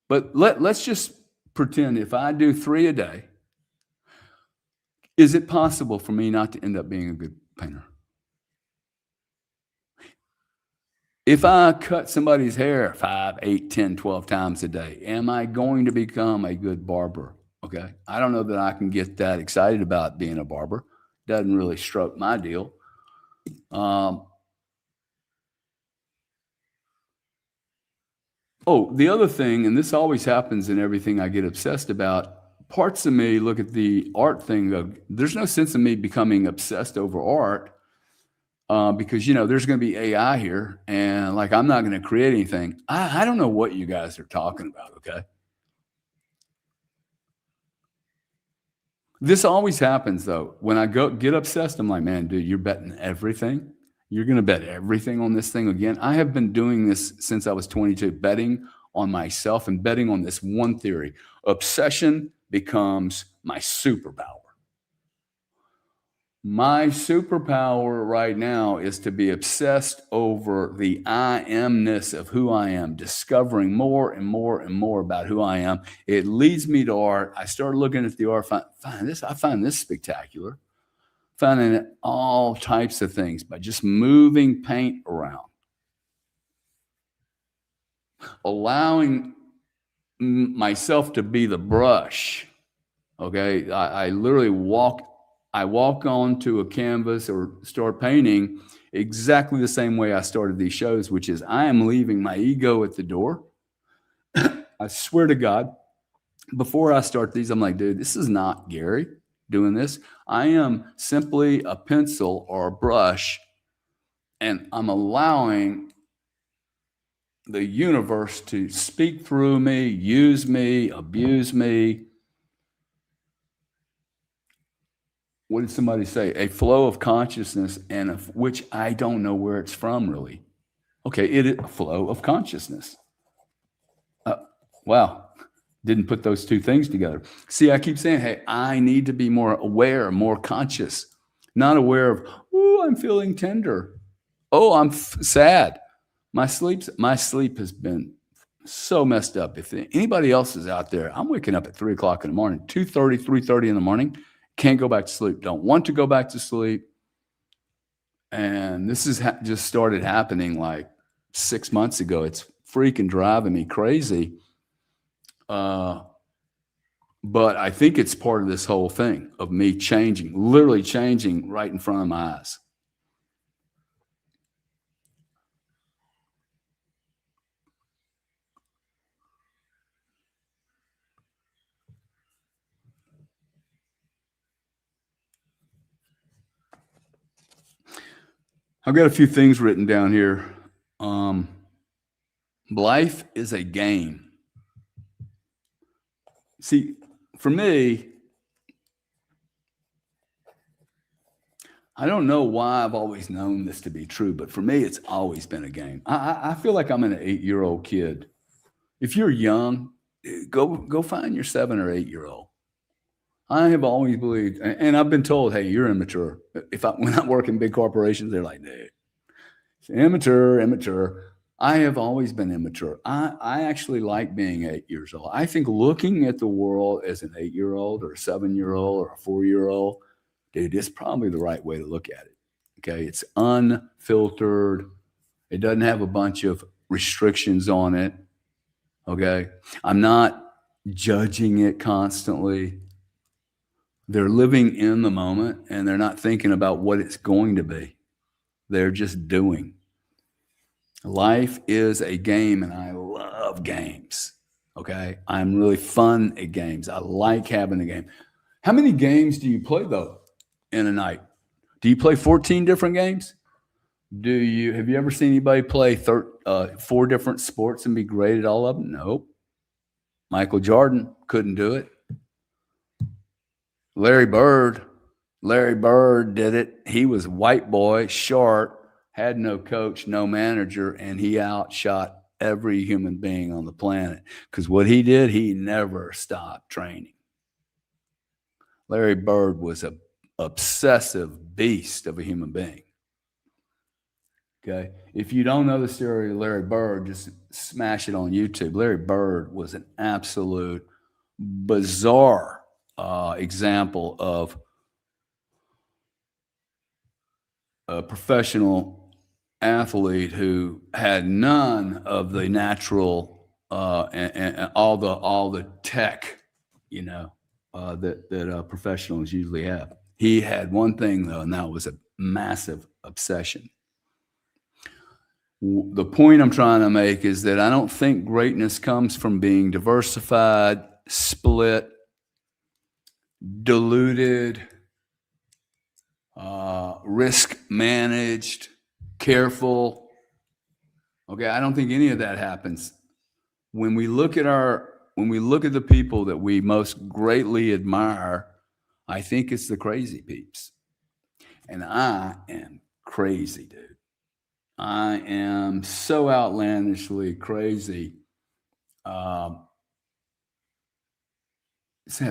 But let's just pretend if I do 3 a day, is it possible for me not to end up being a good painter? If I cut somebody's hair 5, 8, 10, 12 times a day, am I going to become a good barber? Okay. I don't know that I can get that excited about being a barber. Doesn't really stroke my deal. The other thing, and this always happens in everything I get obsessed about, parts of me look at the art thing of, there's no sense in me becoming obsessed over art because, there's going to be AI here and like, I'm not going to create anything. I don't know what you guys are talking about, okay? This always happens though. When I get obsessed, I'm like, man, dude, you're betting everything. You're going to bet everything on this thing again. I have been doing this since I was 22, betting on myself and betting on this one theory. Obsession becomes my superpower. My superpower right now is to be obsessed over the I amness of who I am, discovering more and more and more about who I am. It leads me to art. I start looking at the art, I find this spectacular. Finding all types of things by just moving paint around. Allowing myself to be the brush. Okay. I literally walk onto a canvas or start painting exactly the same way I started these shows, which is I am leaving my ego at the door. I swear to God, before I start these, I'm like, dude, this is not Gary doing this. I am simply a pencil or a brush, and I'm allowing the universe to speak through me, use me, abuse me. What did somebody say? A flow of consciousness, and of which I don't know where it's from, really. Okay, it is a flow of consciousness. Wow. Didn't put those two things together. See, I keep saying, hey, I need to be more aware, more conscious, not aware of, oh, I'm feeling tender. Oh, I'm sad. My sleep has been so messed up. If anybody else is out there, I'm waking up at 3 o'clock in the morning, 2:30, 3:30 in the morning, can't go back to sleep, don't want to go back to sleep. And this is just started happening like 6 months ago. It's freaking driving me crazy. But I think it's part of this whole thing of me changing, literally changing right in front of my eyes. I've got a few things written down here. Life is a game. See, for me, I don't know why I've always known this to be true, but for me, it's always been a game. I feel like I'm an 8-year-old kid. If you're young, go find your 7 or 8-year-old. I have always believed, and I've been told, "Hey, you're immature." When I work in big corporations, they're like, "Dude, it's immature, immature." I have always been immature. I actually like being 8 years old. I think looking at the world as an 8-year-old or a 7-year-old or a 4-year-old, dude, it's probably the right way to look at it. Okay, it's unfiltered. It doesn't have a bunch of restrictions on it. Okay, I'm not judging it constantly. They're living in the moment and they're not thinking about what it's going to be. They're just doing. Life is a game and I love games. Okay. I'm really fun at games. I like having a game. How many games do you play though in a night? Do you play 14 different games? Have you ever seen anybody play 4 different sports and be great at all of them? Nope. Michael Jordan couldn't do it. Larry Bird did it. He was white boy, short, had no coach, no manager, and he outshot every human being on the planet. Because what he did, he never stopped training. Larry Bird was an obsessive beast of a human being. Okay. If you don't know the story of Larry Bird, just smash it on YouTube. Larry Bird was an absolute bizarre example of a professional athlete who had none of the natural and all the tech, that professionals usually have. He had one thing though, and that was a massive obsession. The point I'm trying to make is that I don't think greatness comes from being diversified, split, diluted, risk managed, careful. Okay, I don't think any of that happens. When we look at the people that we most greatly admire, I think it's the crazy peeps. And I am crazy, dude. I am so outlandishly crazy. Have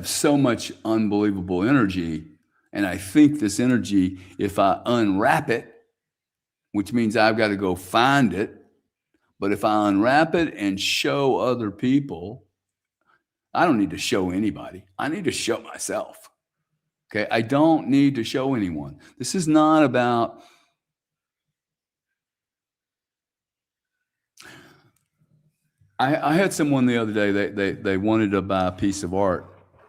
so much unbelievable energy. And I think this energy, if I unwrap it, which means I've got to go find it, but if I unwrap it and show other people, I don't need to show anybody. I need to show myself. Okay. I don't need to show anyone. This is not about. I had someone the other day, they wanted to buy a piece of art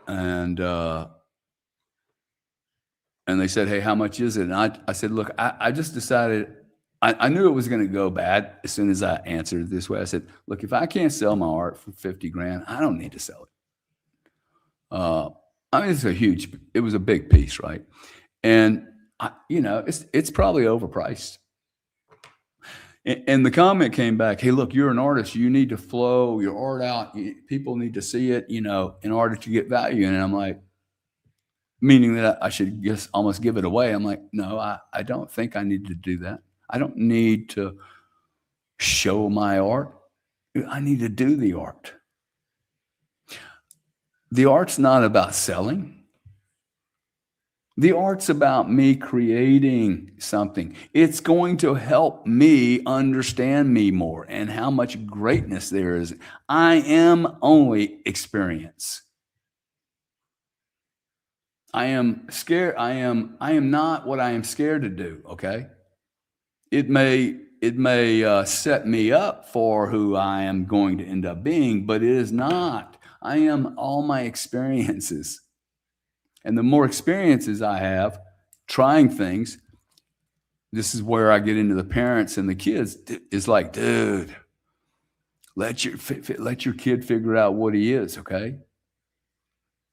and they said, "Hey, how much is it?" And I said, "Look, I just decided, I knew it was going to go bad as soon as I answered it this way. I said, look, if I can't sell my art for 50 grand, I don't need to sell it. I mean, it was a big piece, right? And it's probably overpriced." And the comment came back, "Hey, look, you're an artist. You need to flow your art out. People need to see it, in order to get value." And I'm like, meaning that I should just almost give it away. I'm like, no, I don't think I need to do that. I don't need to show my art. I need to do the art. The art's not about selling. The art's about me creating something. It's going to help me understand me more and how much greatness there is. I am only experience. I am scared. I am not what I am scared to do. Okay. It may set me up for who I am going to end up being, but it is not. I am all my experiences. And the more experiences I have trying things, this is where I get into the parents and the kids. It's like, dude, let your kid figure out what he is, okay?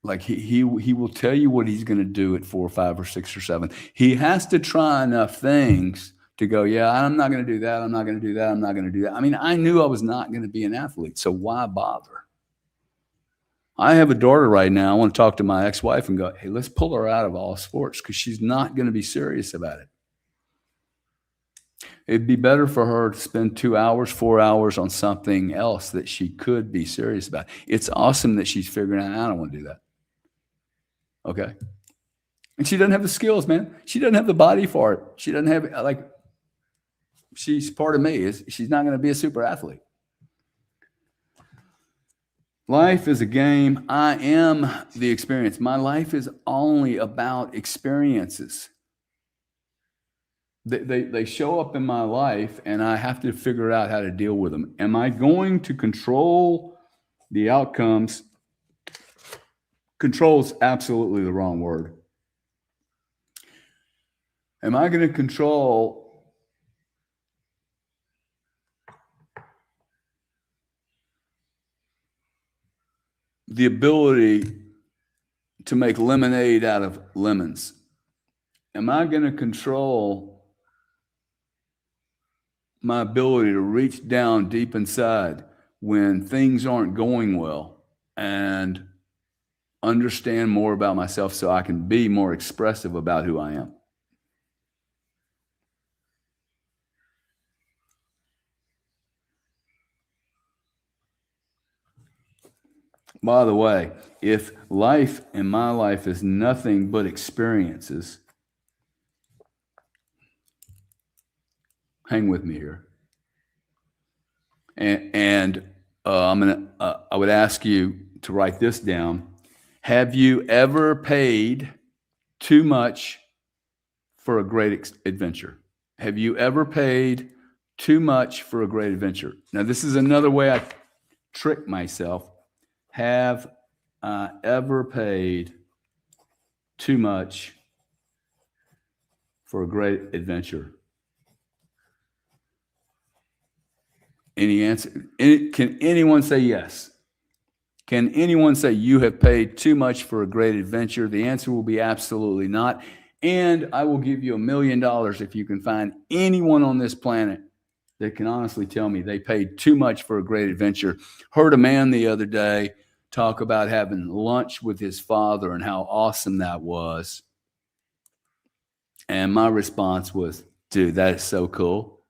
Like he will tell you what he's going to do at 4 or 5 or 6 or 7. He has to try enough things to go, yeah, I'm not going to do that. I'm not going to do that. I'm not going to do that. I mean, I knew I was not going to be an athlete. So why bother? I have a daughter right now. I want to talk to my ex-wife and go, hey, let's pull her out of all sports because she's not going to be serious about it. It'd be better for her to spend 2 hours, 4 hours on something else that she could be serious about. It's awesome that she's figuring out, I don't want to do that. Okay. And she doesn't have the skills, man. She doesn't have the body for it. She doesn't have, like, she's part of me. She's not going to be a super athlete. Life is a game. I am the experience. My life is only about experiences. They show up in my life, and I have to figure out how to deal with them. Am I going to control the outcomes? Control is absolutely the wrong word. Am I going to control the ability to make lemonade out of lemons? Am I going to control my ability to reach down deep inside when things aren't going well and understand more about myself so I can be more expressive about who I am? By the way, if life in my life is nothing but experiences, hang with me here. And I would ask you to write this down. Have you ever paid too much for a great adventure? Have you ever paid too much for a great adventure? Now, this is another way I trick myself. Have I ever paid too much for a great adventure? Any answer? Can anyone say yes? Can anyone say you have paid too much for a great adventure? The answer will be absolutely not. And I will give you $1 million if you can find anyone on this planet that can honestly tell me they paid too much for a great adventure. Heard a man the other day talk about having lunch with his father and how awesome that was. And my response was, dude, that is so cool.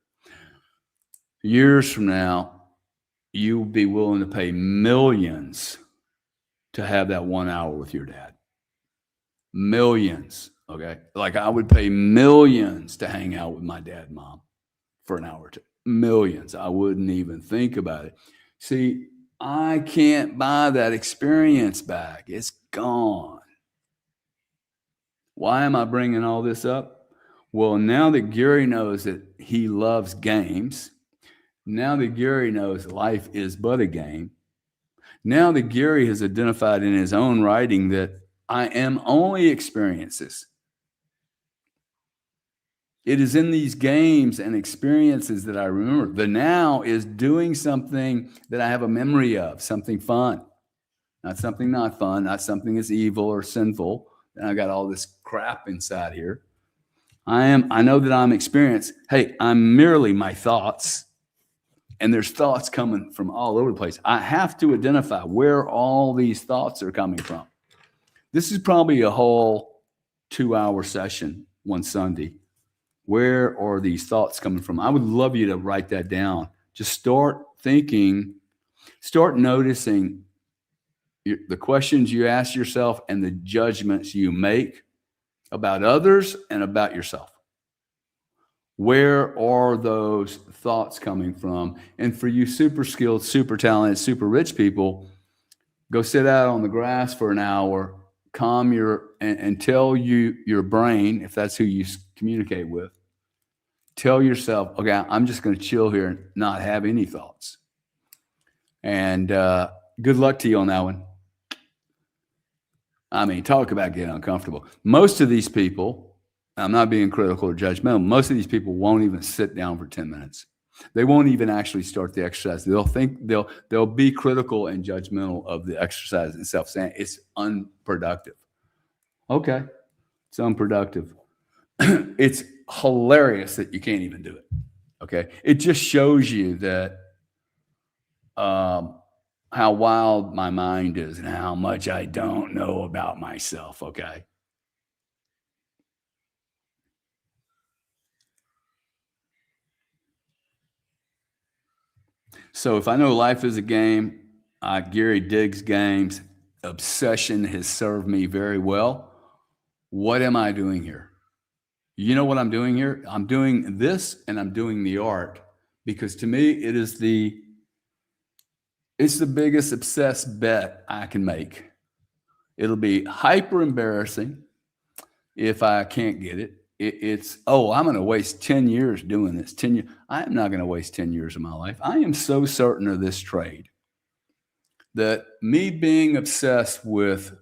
Years from now, you'll be willing to pay millions to have that 1 hour with your dad. Millions, okay? Like I would pay millions to hang out with my dad and mom for an hour or two. Millions. I wouldn't even think about it. See, I can't buy that experience back. It's gone. Why am I bringing all this up? Well, now that Gary knows that he loves games, now that Gary knows life is but a game, now that Gary has identified in his own writing that I am only experiences, it is in these games and experiences that I remember. The now is doing something that I have a memory of, something fun, not something not fun, not something that's evil or sinful. And I got all this crap inside here. I know that I'm experienced. Hey, I'm merely my thoughts. And there's thoughts coming from all over the place. I have to identify where all these thoughts are coming from. This is probably a whole 2-hour session one Sunday. Where are these thoughts coming from? I would love you to write that down. Just start thinking, start noticing the questions you ask yourself and the judgments you make about others and about yourself. Where are those thoughts coming from? And for you super skilled, super talented, super rich people, go sit out on the grass for an hour, calm and tell your brain, if that's who you communicate with, tell yourself, okay, I'm just going to chill here and not have any thoughts. And good luck to you on that one. I mean, talk about getting uncomfortable. Most of these people, I'm not being critical or judgmental, most of these people won't even sit down for 10 minutes. They won't even actually start the exercise. They'll be critical and judgmental of the exercise itself, saying it's unproductive. Okay, it's unproductive. It's hilarious that you can't even do it. Okay. It just shows you that how wild my mind is and how much I don't know about myself. Okay. So if I know life is a game, Gary digs games. Obsession has served me very well. What am I doing here? You know what I'm doing here? I'm doing this and I'm doing the art because to me it's the biggest obsessed bet I can make. It'll be hyper embarrassing if I can't get it. It's, oh, I'm going to waste 10 years doing this. 10 years. I am not going to waste 10 years of my life. I am so certain of this trade that me being obsessed with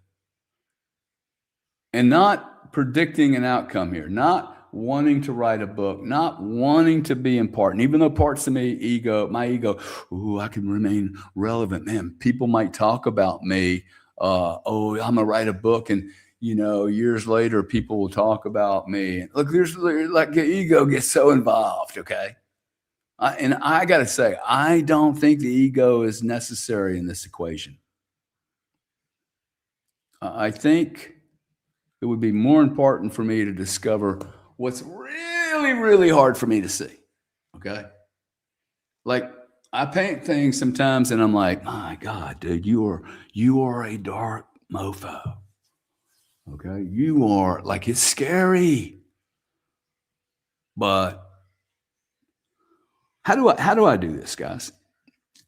and not predicting an outcome here, not wanting to write a book, not wanting to be important, even though parts of me, my ego, ooh, I can remain relevant. Man, people might talk about me. Oh, I'm gonna write a book, and years later, people will talk about me. Look, there's like the ego gets so involved. Okay, and I got to say, I don't think the ego is necessary in this equation. I think it would be more important for me to discover what's really, really hard for me to see. Okay. Like I paint things sometimes and I'm like, my God, dude, you are a dark mofo. Okay. You are like, it's scary. But how do I do this, guys?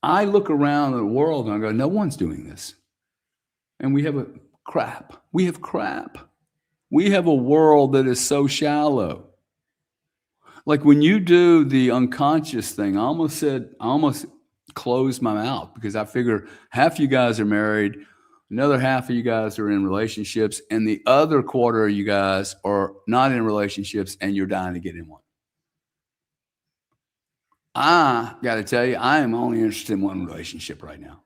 I look around the world and I go, no one's doing this. And we have crap. We have crap. We have a world that is so shallow. Like when you do the unconscious thing, I almost closed my mouth because I figure half you guys are married, another half of you guys are in relationships, and the other quarter of you guys are not in relationships and you're dying to get in one. I got to tell you, I am only interested in one relationship right now.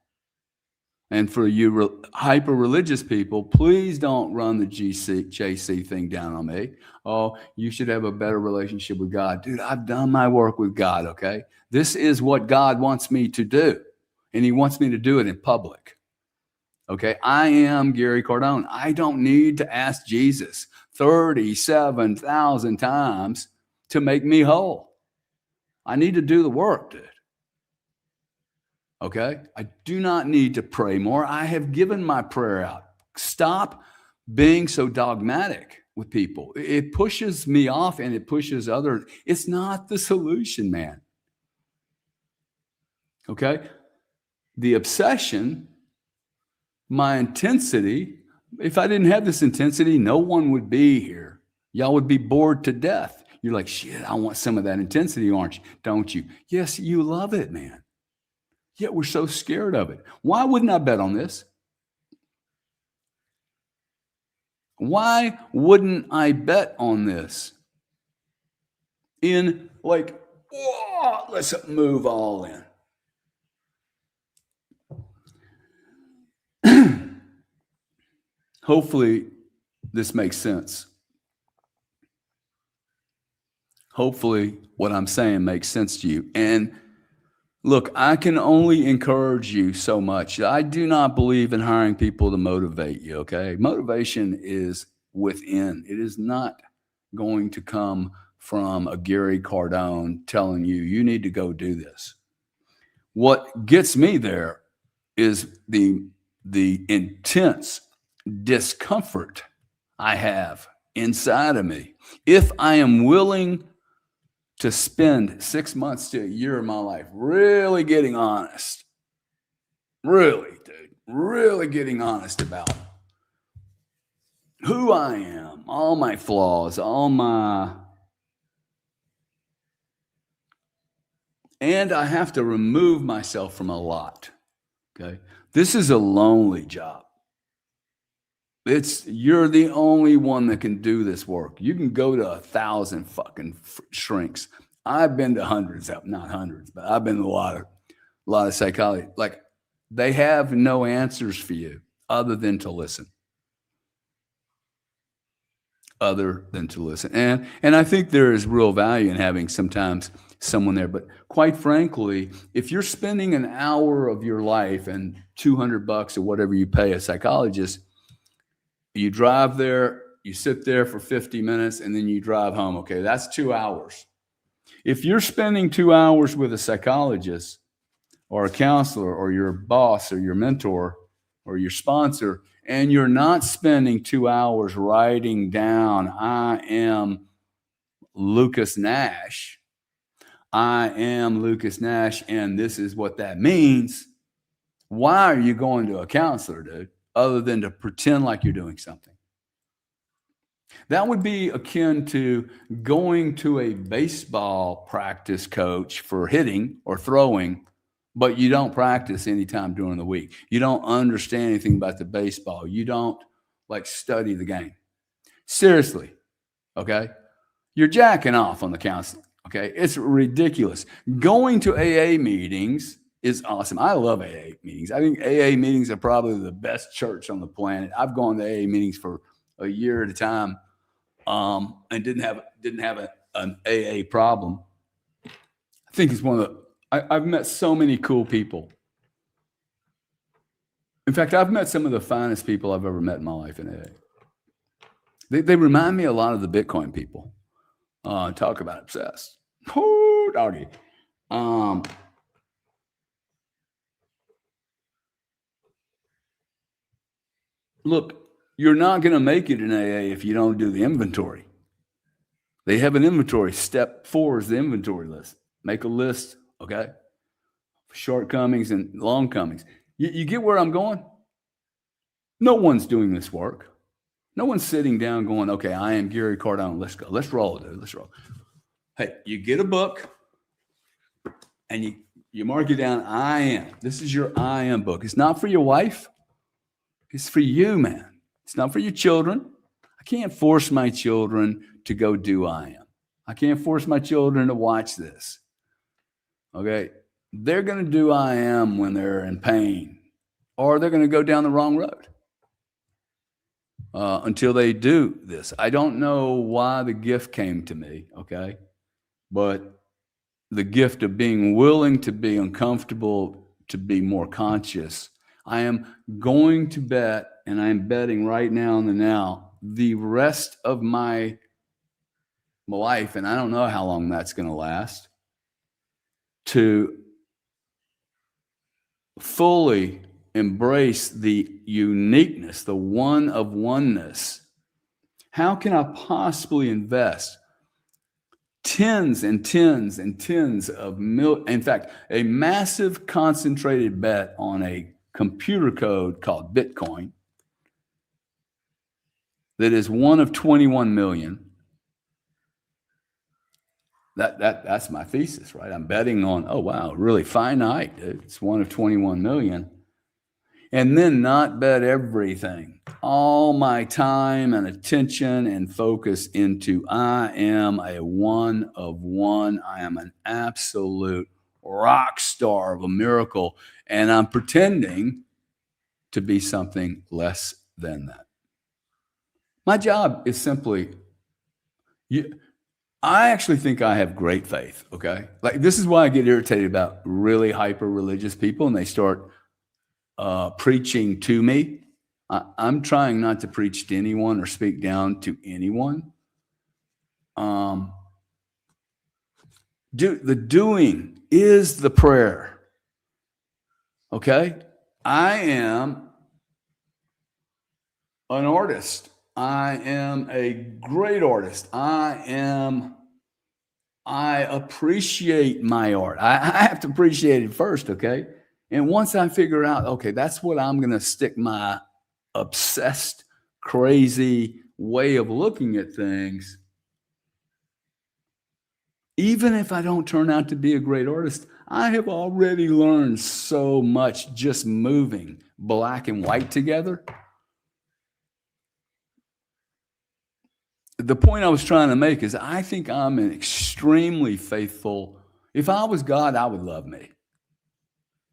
And for you hyper religious people, please don't run the JC thing down on me. Oh, you should have a better relationship with God. Dude, I've done my work with God, okay? This is what God wants me to do. And he wants me to do it in public. Okay? I am Gary Cardone. I don't need to ask Jesus 37,000 times to make me whole. I need to do the work, dude. Okay. I do not need to pray more. I have given my prayer out. Stop being so dogmatic with people. It pushes me off and it pushes others. It's not the solution, man. Okay. The obsession, my intensity, if I didn't have this intensity, no one would be here. Y'all would be bored to death. You're like, shit, I want some of that intensity, aren't you? Don't you? Yes, you love it, man. Yet we're so scared of it. Why wouldn't I bet on this? Why wouldn't I bet on this? In like, oh, let's move all in. Hopefully, this makes sense. Hopefully, what I'm saying makes sense to you. And look, I can only encourage you so much. I do not believe in hiring people to motivate you, okay? Motivation is within. It is not going to come from a Gary Cardone telling you, you need to go do this. What gets me there is the intense discomfort I have inside of me. If I am willing to spend 6 months to a year of my life really getting honest, really, dude, really getting honest about who I am, all my flaws, and I have to remove myself from a lot. Okay. This is a lonely job. You're the only one that can do this work. You can go to 1,000 fucking shrinks. I've been to hundreds, not hundreds, but I've been to a lot of psychology. Like they have no answers for you other than to listen. other than to listen. And I think there is real value in having sometimes someone there. But quite frankly, if you're spending an hour of your life and $200 or whatever you pay a psychologist, you drive there, you sit there for 50 minutes, and then you drive home. Okay, that's 2 hours. If you're spending 2 hours with a psychologist or a counselor or your boss or your mentor or your sponsor, and you're not spending 2 hours writing down, I am Lucas Nash, I am Lucas Nash, and this is what that means, why are you going to a counselor, dude, other than to pretend like you're doing something? That would be akin to going to a baseball practice coach for hitting or throwing, but you don't practice anytime during the week. You don't understand anything about the baseball. You don't like study the game. Seriously, okay? You're jacking off on the counseling, okay? It's ridiculous. Going to AA meetings is awesome. I love AA meetings. I think AA meetings are probably the best church on the planet. I've gone to AA meetings for a year at a time, and didn't have an AA problem. I think it's one of the. I've met so many cool people. In fact, I've met some of the finest people I've ever met in my life in AA. They remind me a lot of the Bitcoin people. Talk about obsessed. Oh, doggy. Look, you're not going to make it in AA if you don't do the inventory. They have an inventory. Step 4 is the inventory list. Make a list, okay? Shortcomings and longcomings. You get where I'm going? No one's doing this work. No one's sitting down going, okay, I am Gary Cardone. Let's go. Let's roll, dude. Let's roll. Hey, you get a book and you mark it down, I am. This is your I am book. It's not for your wife. It's for you, man. It's not for your children. I can't force my children to go do I am. I can't force my children to watch this. Okay? They're going to do I am when they're in pain, or they're going to go down the wrong road until they do this. I don't know why the gift came to me, okay? But the gift of being willing to be uncomfortable, to be more conscious. I am going to bet, and I'm betting right now in the now, the rest of my life, and I don't know how long that's going to last, to fully embrace the uniqueness, the one of oneness. How can I possibly invest tens and tens and tens of in fact, a massive concentrated bet on a computer code called Bitcoin that is one of 21 million. That's my thesis, right? I'm betting on, oh, wow, really finite. It's one of 21 million. And then not bet everything, all my time and attention and focus into I am a one of one. I am an absolute rock star of a miracle. And I'm pretending to be something less than that. My job is simply, I actually think I have great faith, okay? Like, this is why I get irritated about really hyper-religious people, and they start preaching to me. I'm trying not to preach to anyone or speak down to anyone. The doing is the prayer, okay? I am an artist. I am a great artist. I appreciate my art. I have to appreciate it first, okay? And once I figure out, okay, that's what I'm going to stick my obsessed, crazy way of looking at things, even if I don't turn out to be a great artist, I have already learned so much just moving black and white together. The point I was trying to make is I think I'm an extremely faithful. If I was God, I would love me.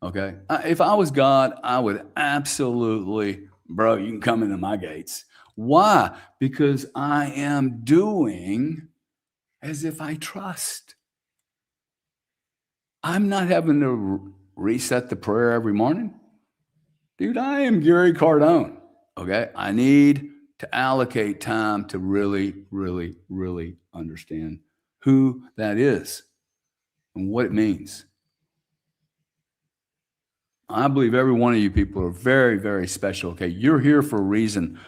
Okay? If I was God, I would absolutely, bro, you can come into my gates. Why? Because I am doing as if I trust. I'm not having to reset the prayer every morning. Dude, I am Gary Cardone. Okay. I need to allocate time to really, really, really understand who that is and what it means. I believe every one of you people are very, very special. Okay. You're here for a reason.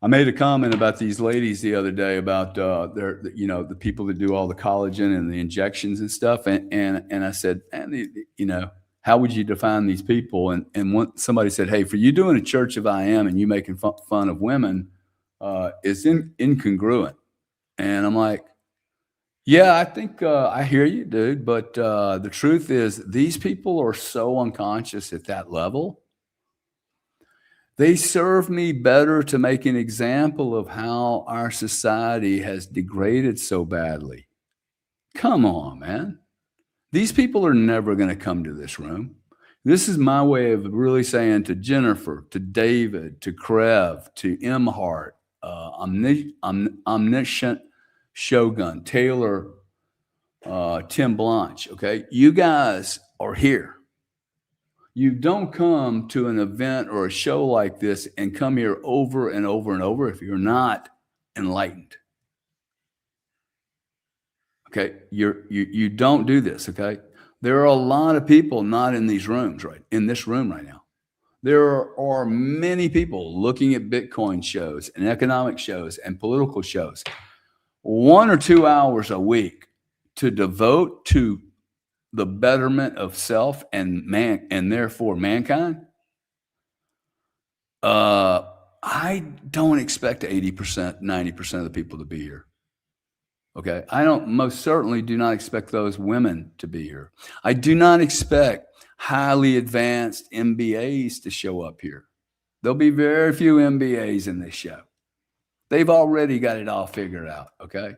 I made a comment about these ladies the other day about the people that do all the collagen and the injections and stuff, and I said, how would you define these people? And somebody said, hey, for you doing a church of I am and you making fun of women, is incongruent. And I'm like, yeah, I think I hear you, dude, but the truth is, these people are so unconscious at that level. They serve me better to make an example of how our society has degraded so badly. Come on, man. These people are never going to come to this room. This is my way of really saying to Jennifer, to David, to Krev, to Imhart, Omniscient Shogun, Taylor, Tim Blanche, okay? You guys are here. You don't come to an event or a show like this and come here over and over and over if you're not enlightened. Okay, you don't do this. Okay, there are a lot of people not in these rooms in this room right now. There are many people looking at Bitcoin shows and economic shows and political shows 1 or 2 hours a week to devote to the betterment of self and man, and therefore mankind. I don't expect 80%, 90% of the people to be here. Okay. I most certainly do not expect those women to be here. I do not expect highly advanced MBAs to show up here. There'll be very few MBAs in this show. They've already got it all figured out. Okay.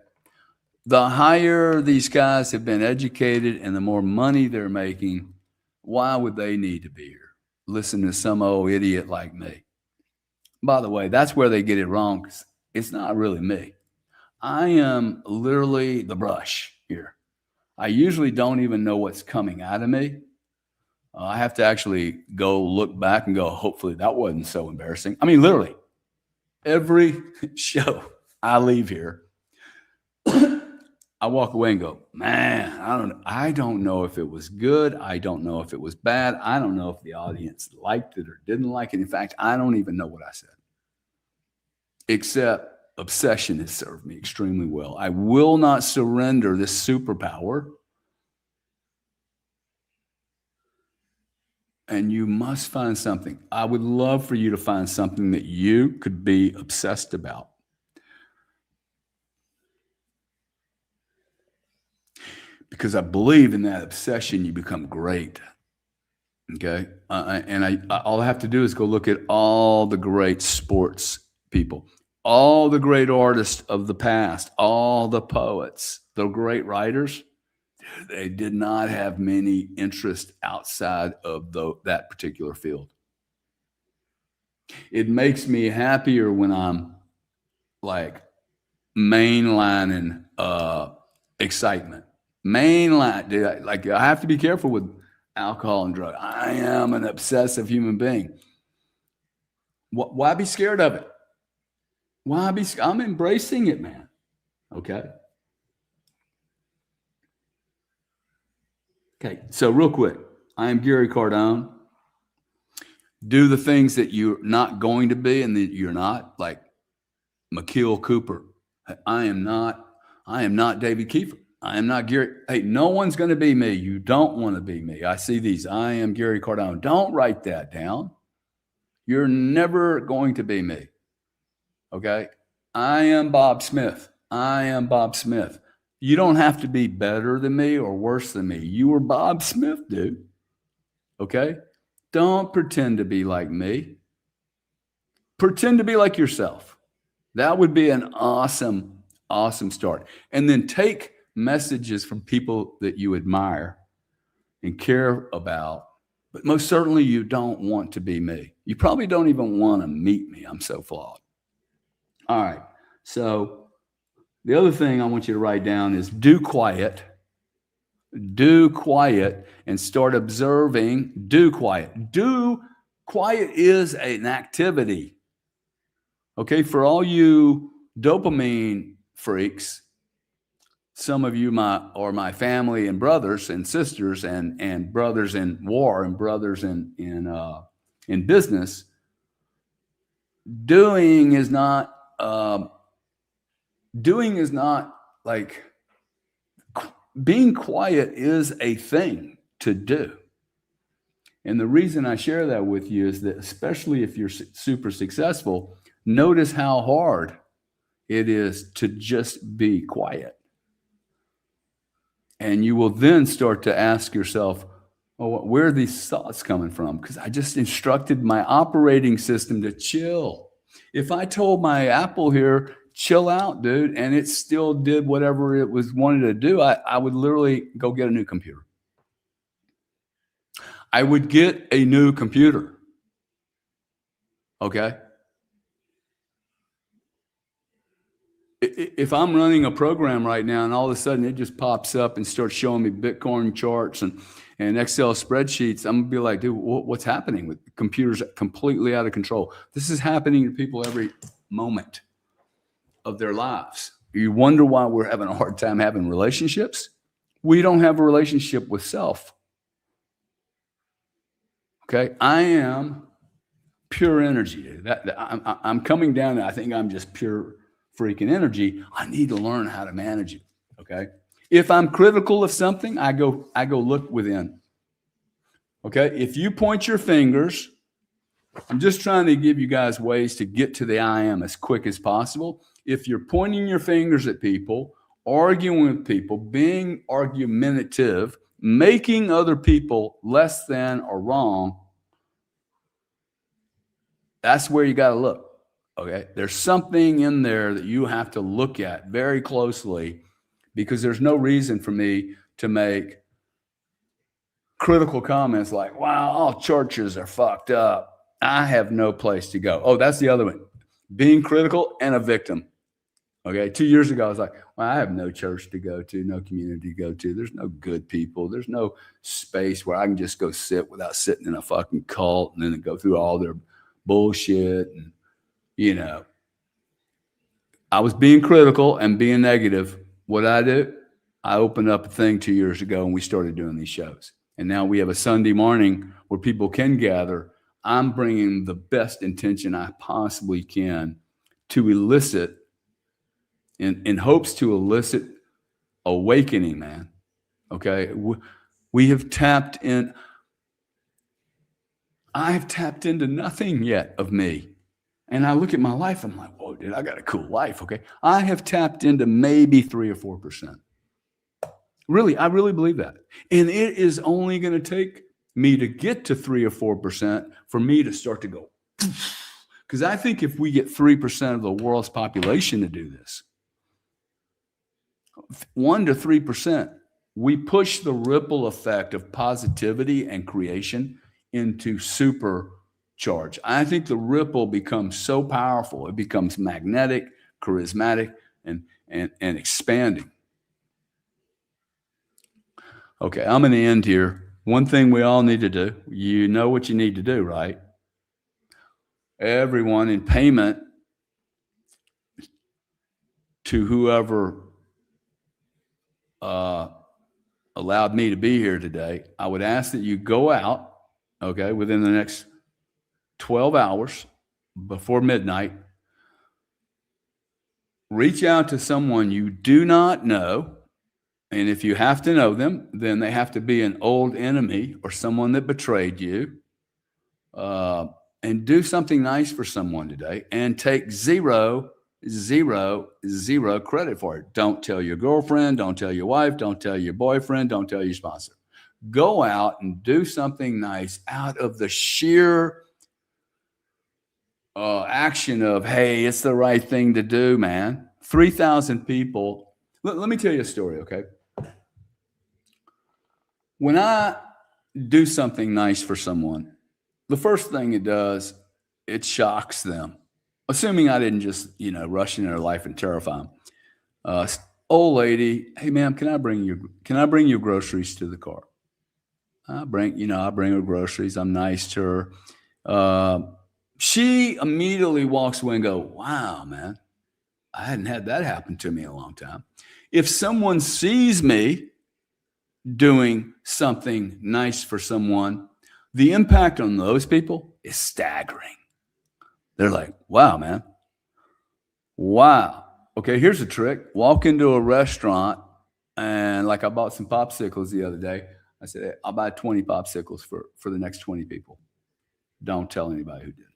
The higher these guys have been educated and the more money they're making, why would they need to be here? Listen to some old idiot like me. By the way, that's where they get it wrong. It's not really me. I am literally the brush here. I usually don't even know what's coming out of me. I have to actually go look back and go, hopefully that wasn't so embarrassing. I mean, literally, every show I leave here, I walk away and go, man, I don't know if it was good. I don't know if it was bad. I don't know if the audience liked it or didn't like it. In fact, I don't even know what I said. Except obsession has served me extremely well. I will not surrender this superpower. And you must find something. I would love for you to find something that you could be obsessed about. Because I believe in that obsession, you become great. Okay. All I have to do is go look at all the great sports people, all the great artists of the past, all the poets, the great writers. They did not have many interests outside of that particular field. It makes me happier when I'm like mainlining excitement. Mainline, dude. I have to be careful with alcohol and drugs. I am an obsessive human being. Why be scared of it? I'm embracing it, man. Okay. Okay. So real quick, I am Gary Cardone. Do the things that you're not going to be and that you're not, like McKeel Cooper. I am not David Kiefer. I am not Gary. Hey, no one's going to be me. You don't want to be me. I see these. I am Gary Cardone. Don't write that down. You're never going to be me. Okay? I am Bob Smith. I am Bob Smith. You don't have to be better than me or worse than me. You are Bob Smith, dude. Okay? Don't pretend to be like me. Pretend to be like yourself. That would be an awesome, awesome start. And then take messages from people that you admire and care about. But most certainly you don't want to be me. You probably don't even want to meet me. I'm so flawed. All right. So the other thing I want you to write down is do quiet. Do quiet and start observing. Do quiet. Do quiet is an activity. Okay. For all you dopamine freaks, some of you are my family and brothers and sisters and brothers in war and brothers in business. Doing is not doing is not like being quiet is a thing to do. And the reason I share that with you is that, especially if you're super successful, notice how hard it is to just be quiet. And you will then start to ask yourself, oh, where are these thoughts coming from? Because I just instructed my operating system to chill. If I told my Apple here, chill out, dude, and it still did whatever it was wanted to do, I would literally go get a new computer. I would get a new computer. Okay. If I'm running a program right now and all of a sudden it just pops up and starts showing me Bitcoin charts and Excel spreadsheets, I'm gonna be like, dude, what's happening with computers completely out of control? This is happening to people every moment of their lives. You wonder why we're having a hard time having relationships? We don't have a relationship with self. Okay, I am pure energy. I'm coming down. I think I'm just pure freaking energy. I need to learn how to manage it. Okay, if I'm critical of something, I go look within. Okay, if you point your fingers, I'm just trying to give you guys ways to get to the I am as quick as possible. If you're pointing your fingers at people, arguing with people, being argumentative, making other people less than or wrong, that's where you got to look. Okay. There's something in there that you have to look at very closely, because there's no reason for me to make critical comments like, wow, all churches are fucked up. I have no place to go. Oh, that's the other one. Being critical and a victim. Okay. 2 years ago, I was like, well, I have no church to go to, no community to go to. There's no good people. There's no space where I can just go sit without sitting in a fucking cult and then go through all their bullshit. And, you know, I was being critical and being negative. What I do, I opened up a thing 2 years ago and we started doing these shows. And now we have a Sunday morning where people can gather. I'm bringing the best intention I possibly can to elicit, in hopes to elicit awakening, man. Okay. We have tapped in. I have tapped into nothing yet of me. And I look at my life, I'm like, whoa, dude, I got a cool life. Okay. I have tapped into maybe 3 or 4%. Really, I really believe that. And it is only going to take me to get to 3 or 4% for me to start to go. Because I think if we get 3% of the world's population to do this, 1 to 3%, we push the ripple effect of positivity and creation into supercharge. I think the ripple becomes so powerful, it becomes magnetic, charismatic, and expanding. Okay, I'm going to end here. One thing we all need to do, you know what you need to do, right? Everyone, in payment to whoever allowed me to be here today, I would ask that you go out, okay, within the next 12 hours before midnight, reach out to someone you do not know. And if you have to know them, then they have to be an old enemy or someone that betrayed you. And do something nice for someone today and take zero credit for it. Don't tell your girlfriend, don't tell your wife, don't tell your boyfriend, don't tell your sponsor. Go out and do something nice out of the sheer action of, hey, it's the right thing to do, man. 3,000 people. Let me tell you a story, okay? When I do something nice for someone, the first thing it does, it shocks them. assuming I didn't just, rush into their life and terrify them. Old lady, hey ma'am, can I bring you groceries to the car? I bring her groceries. I'm nice to her. She immediately walks away and go, wow, man, I hadn't had that happen to me in a long time. If someone sees me doing something nice for someone, the impact on those people is staggering. They're like, wow, man. Wow. Okay, here's a trick. Walk into a restaurant and like I bought some popsicles the other day. I said, hey, I'll buy 20 popsicles for the next 20 people. Don't tell anybody who did.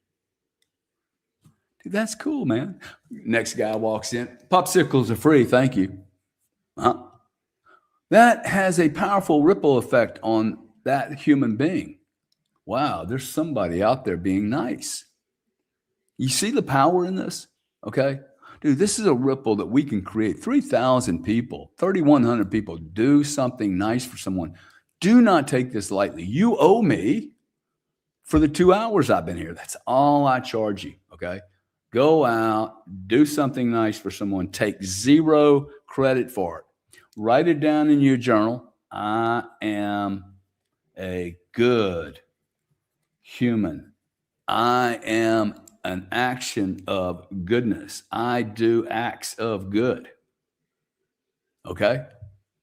Dude, that's cool, man. Next guy walks in. Popsicles are free. Thank you. Huh? That has a powerful ripple effect on that human being. Wow, there's somebody out there being nice. You see the power in this? Okay. Dude, this is a ripple that we can create. 3,000 people, 3,100 people do something nice for someone. Do not take this lightly. You owe me for the 2 hours I've been here. That's all I charge you. Okay. Go out, do something nice for someone, take zero credit for it. Write it down in your journal. I am a good human. I am an action of goodness. I do acts of good. Okay?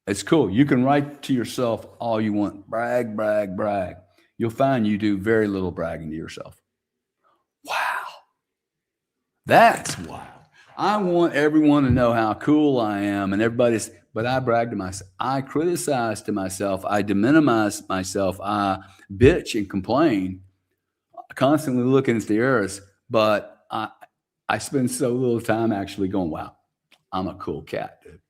It's cool. You can write to yourself all you want. Brag, brag, brag. You'll find you do very little bragging to yourself. Wow. That's wild. I want everyone to know how cool I am, and but I brag to myself. I criticize to myself. I deminimize myself. I bitch and complain, constantly looking at the errors, but I spend so little time actually going, wow, I'm a cool cat, dude.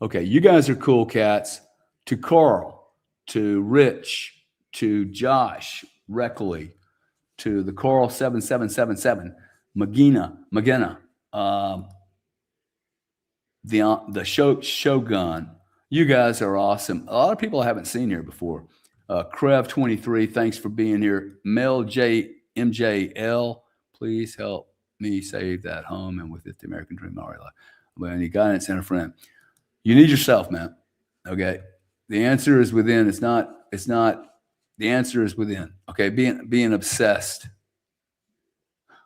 Okay, you guys are cool cats. To Carl, to Rich, to Josh Reckley, to the Carl 7777, McGinna, the Shogun. You guys are awesome. A lot of people I haven't seen here before. Crev23, thanks for being here. Mel J MJL, please help me save that home and with it the American dream already life. But any guidance and a friend. You need yourself, man. Okay. The answer is within. It's not, the answer is within. Okay. Being obsessed.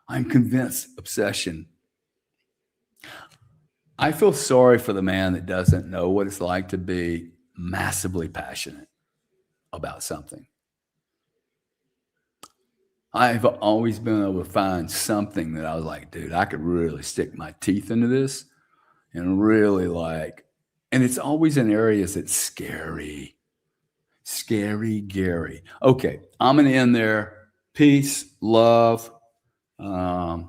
I'm convinced obsession. I feel sorry for the man that doesn't know what it's like to be massively passionate about something. I've always been able to find something that I was like, dude, I could really stick my teeth into this and really and it's always in areas that's scary. Scary, Gary. Okay, I'm going to end there. Peace, love. I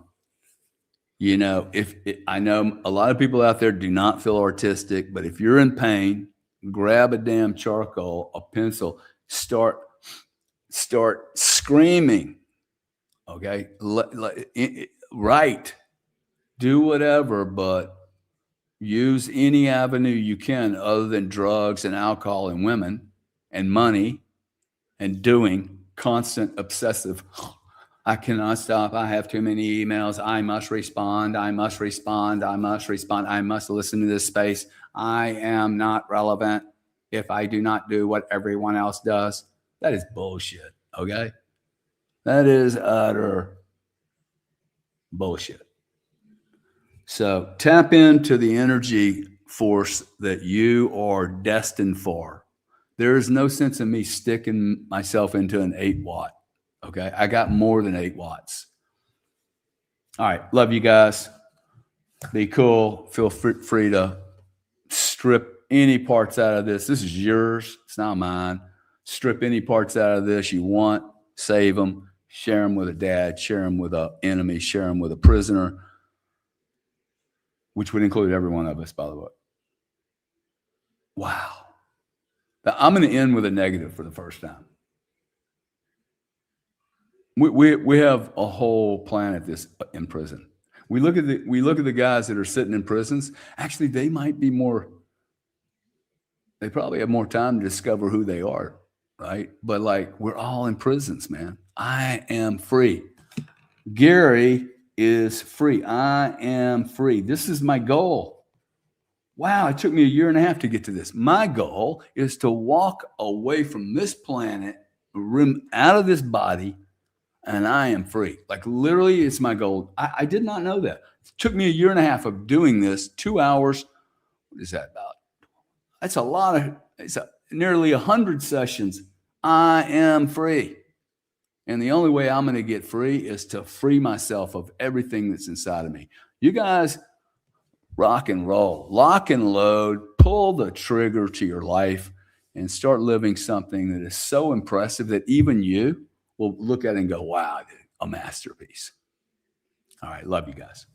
know a lot of people out there do not feel artistic, but if you're in pain, grab a damn charcoal, a pencil, start screaming. Okay, write, do whatever, but use any avenue you can other than drugs and alcohol and women and money and doing constant obsessive. I cannot stop. I have too many emails. I must respond. I must respond. I must respond. I must listen to this space. I am not relevant if I do not do what everyone else does. That is bullshit. Okay. That is utter bullshit. So tap into the energy force that you are destined for. There is no sense in me sticking myself into an 8-watt. Okay. I got more than 8 watts. All right. Love you guys. Be cool. Feel free to strip any parts out of this. This is yours. It's not mine. Strip any parts out of this you want. Save them. Share them with a dad. Share them with an enemy. Share them with a prisoner, which would include every one of us, by the way. Wow. I'm going to end with a negative for the first time. We have a whole planet this in prison. We look at the guys that are sitting in prisons. Actually, they probably have more time to discover who they are, right? But we're all in prisons, man. I am free. Gary is free. I am free. This is my goal. Wow, it took me 1.5 years to get to this. My goal is to walk away from this planet, out of this body, and I am free. Like literally, it's my goal. I did not know that. It took me 1.5 years of doing this, 2 hours. What is that about? That's a lot of, nearly 100 sessions. I am free. And the only way I'm going to get free is to free myself of everything that's inside of me. You guys rock and roll, lock and load, pull the trigger to your life and start living something that is so impressive that even you will look at it and go, wow, a masterpiece. All right. Love you guys.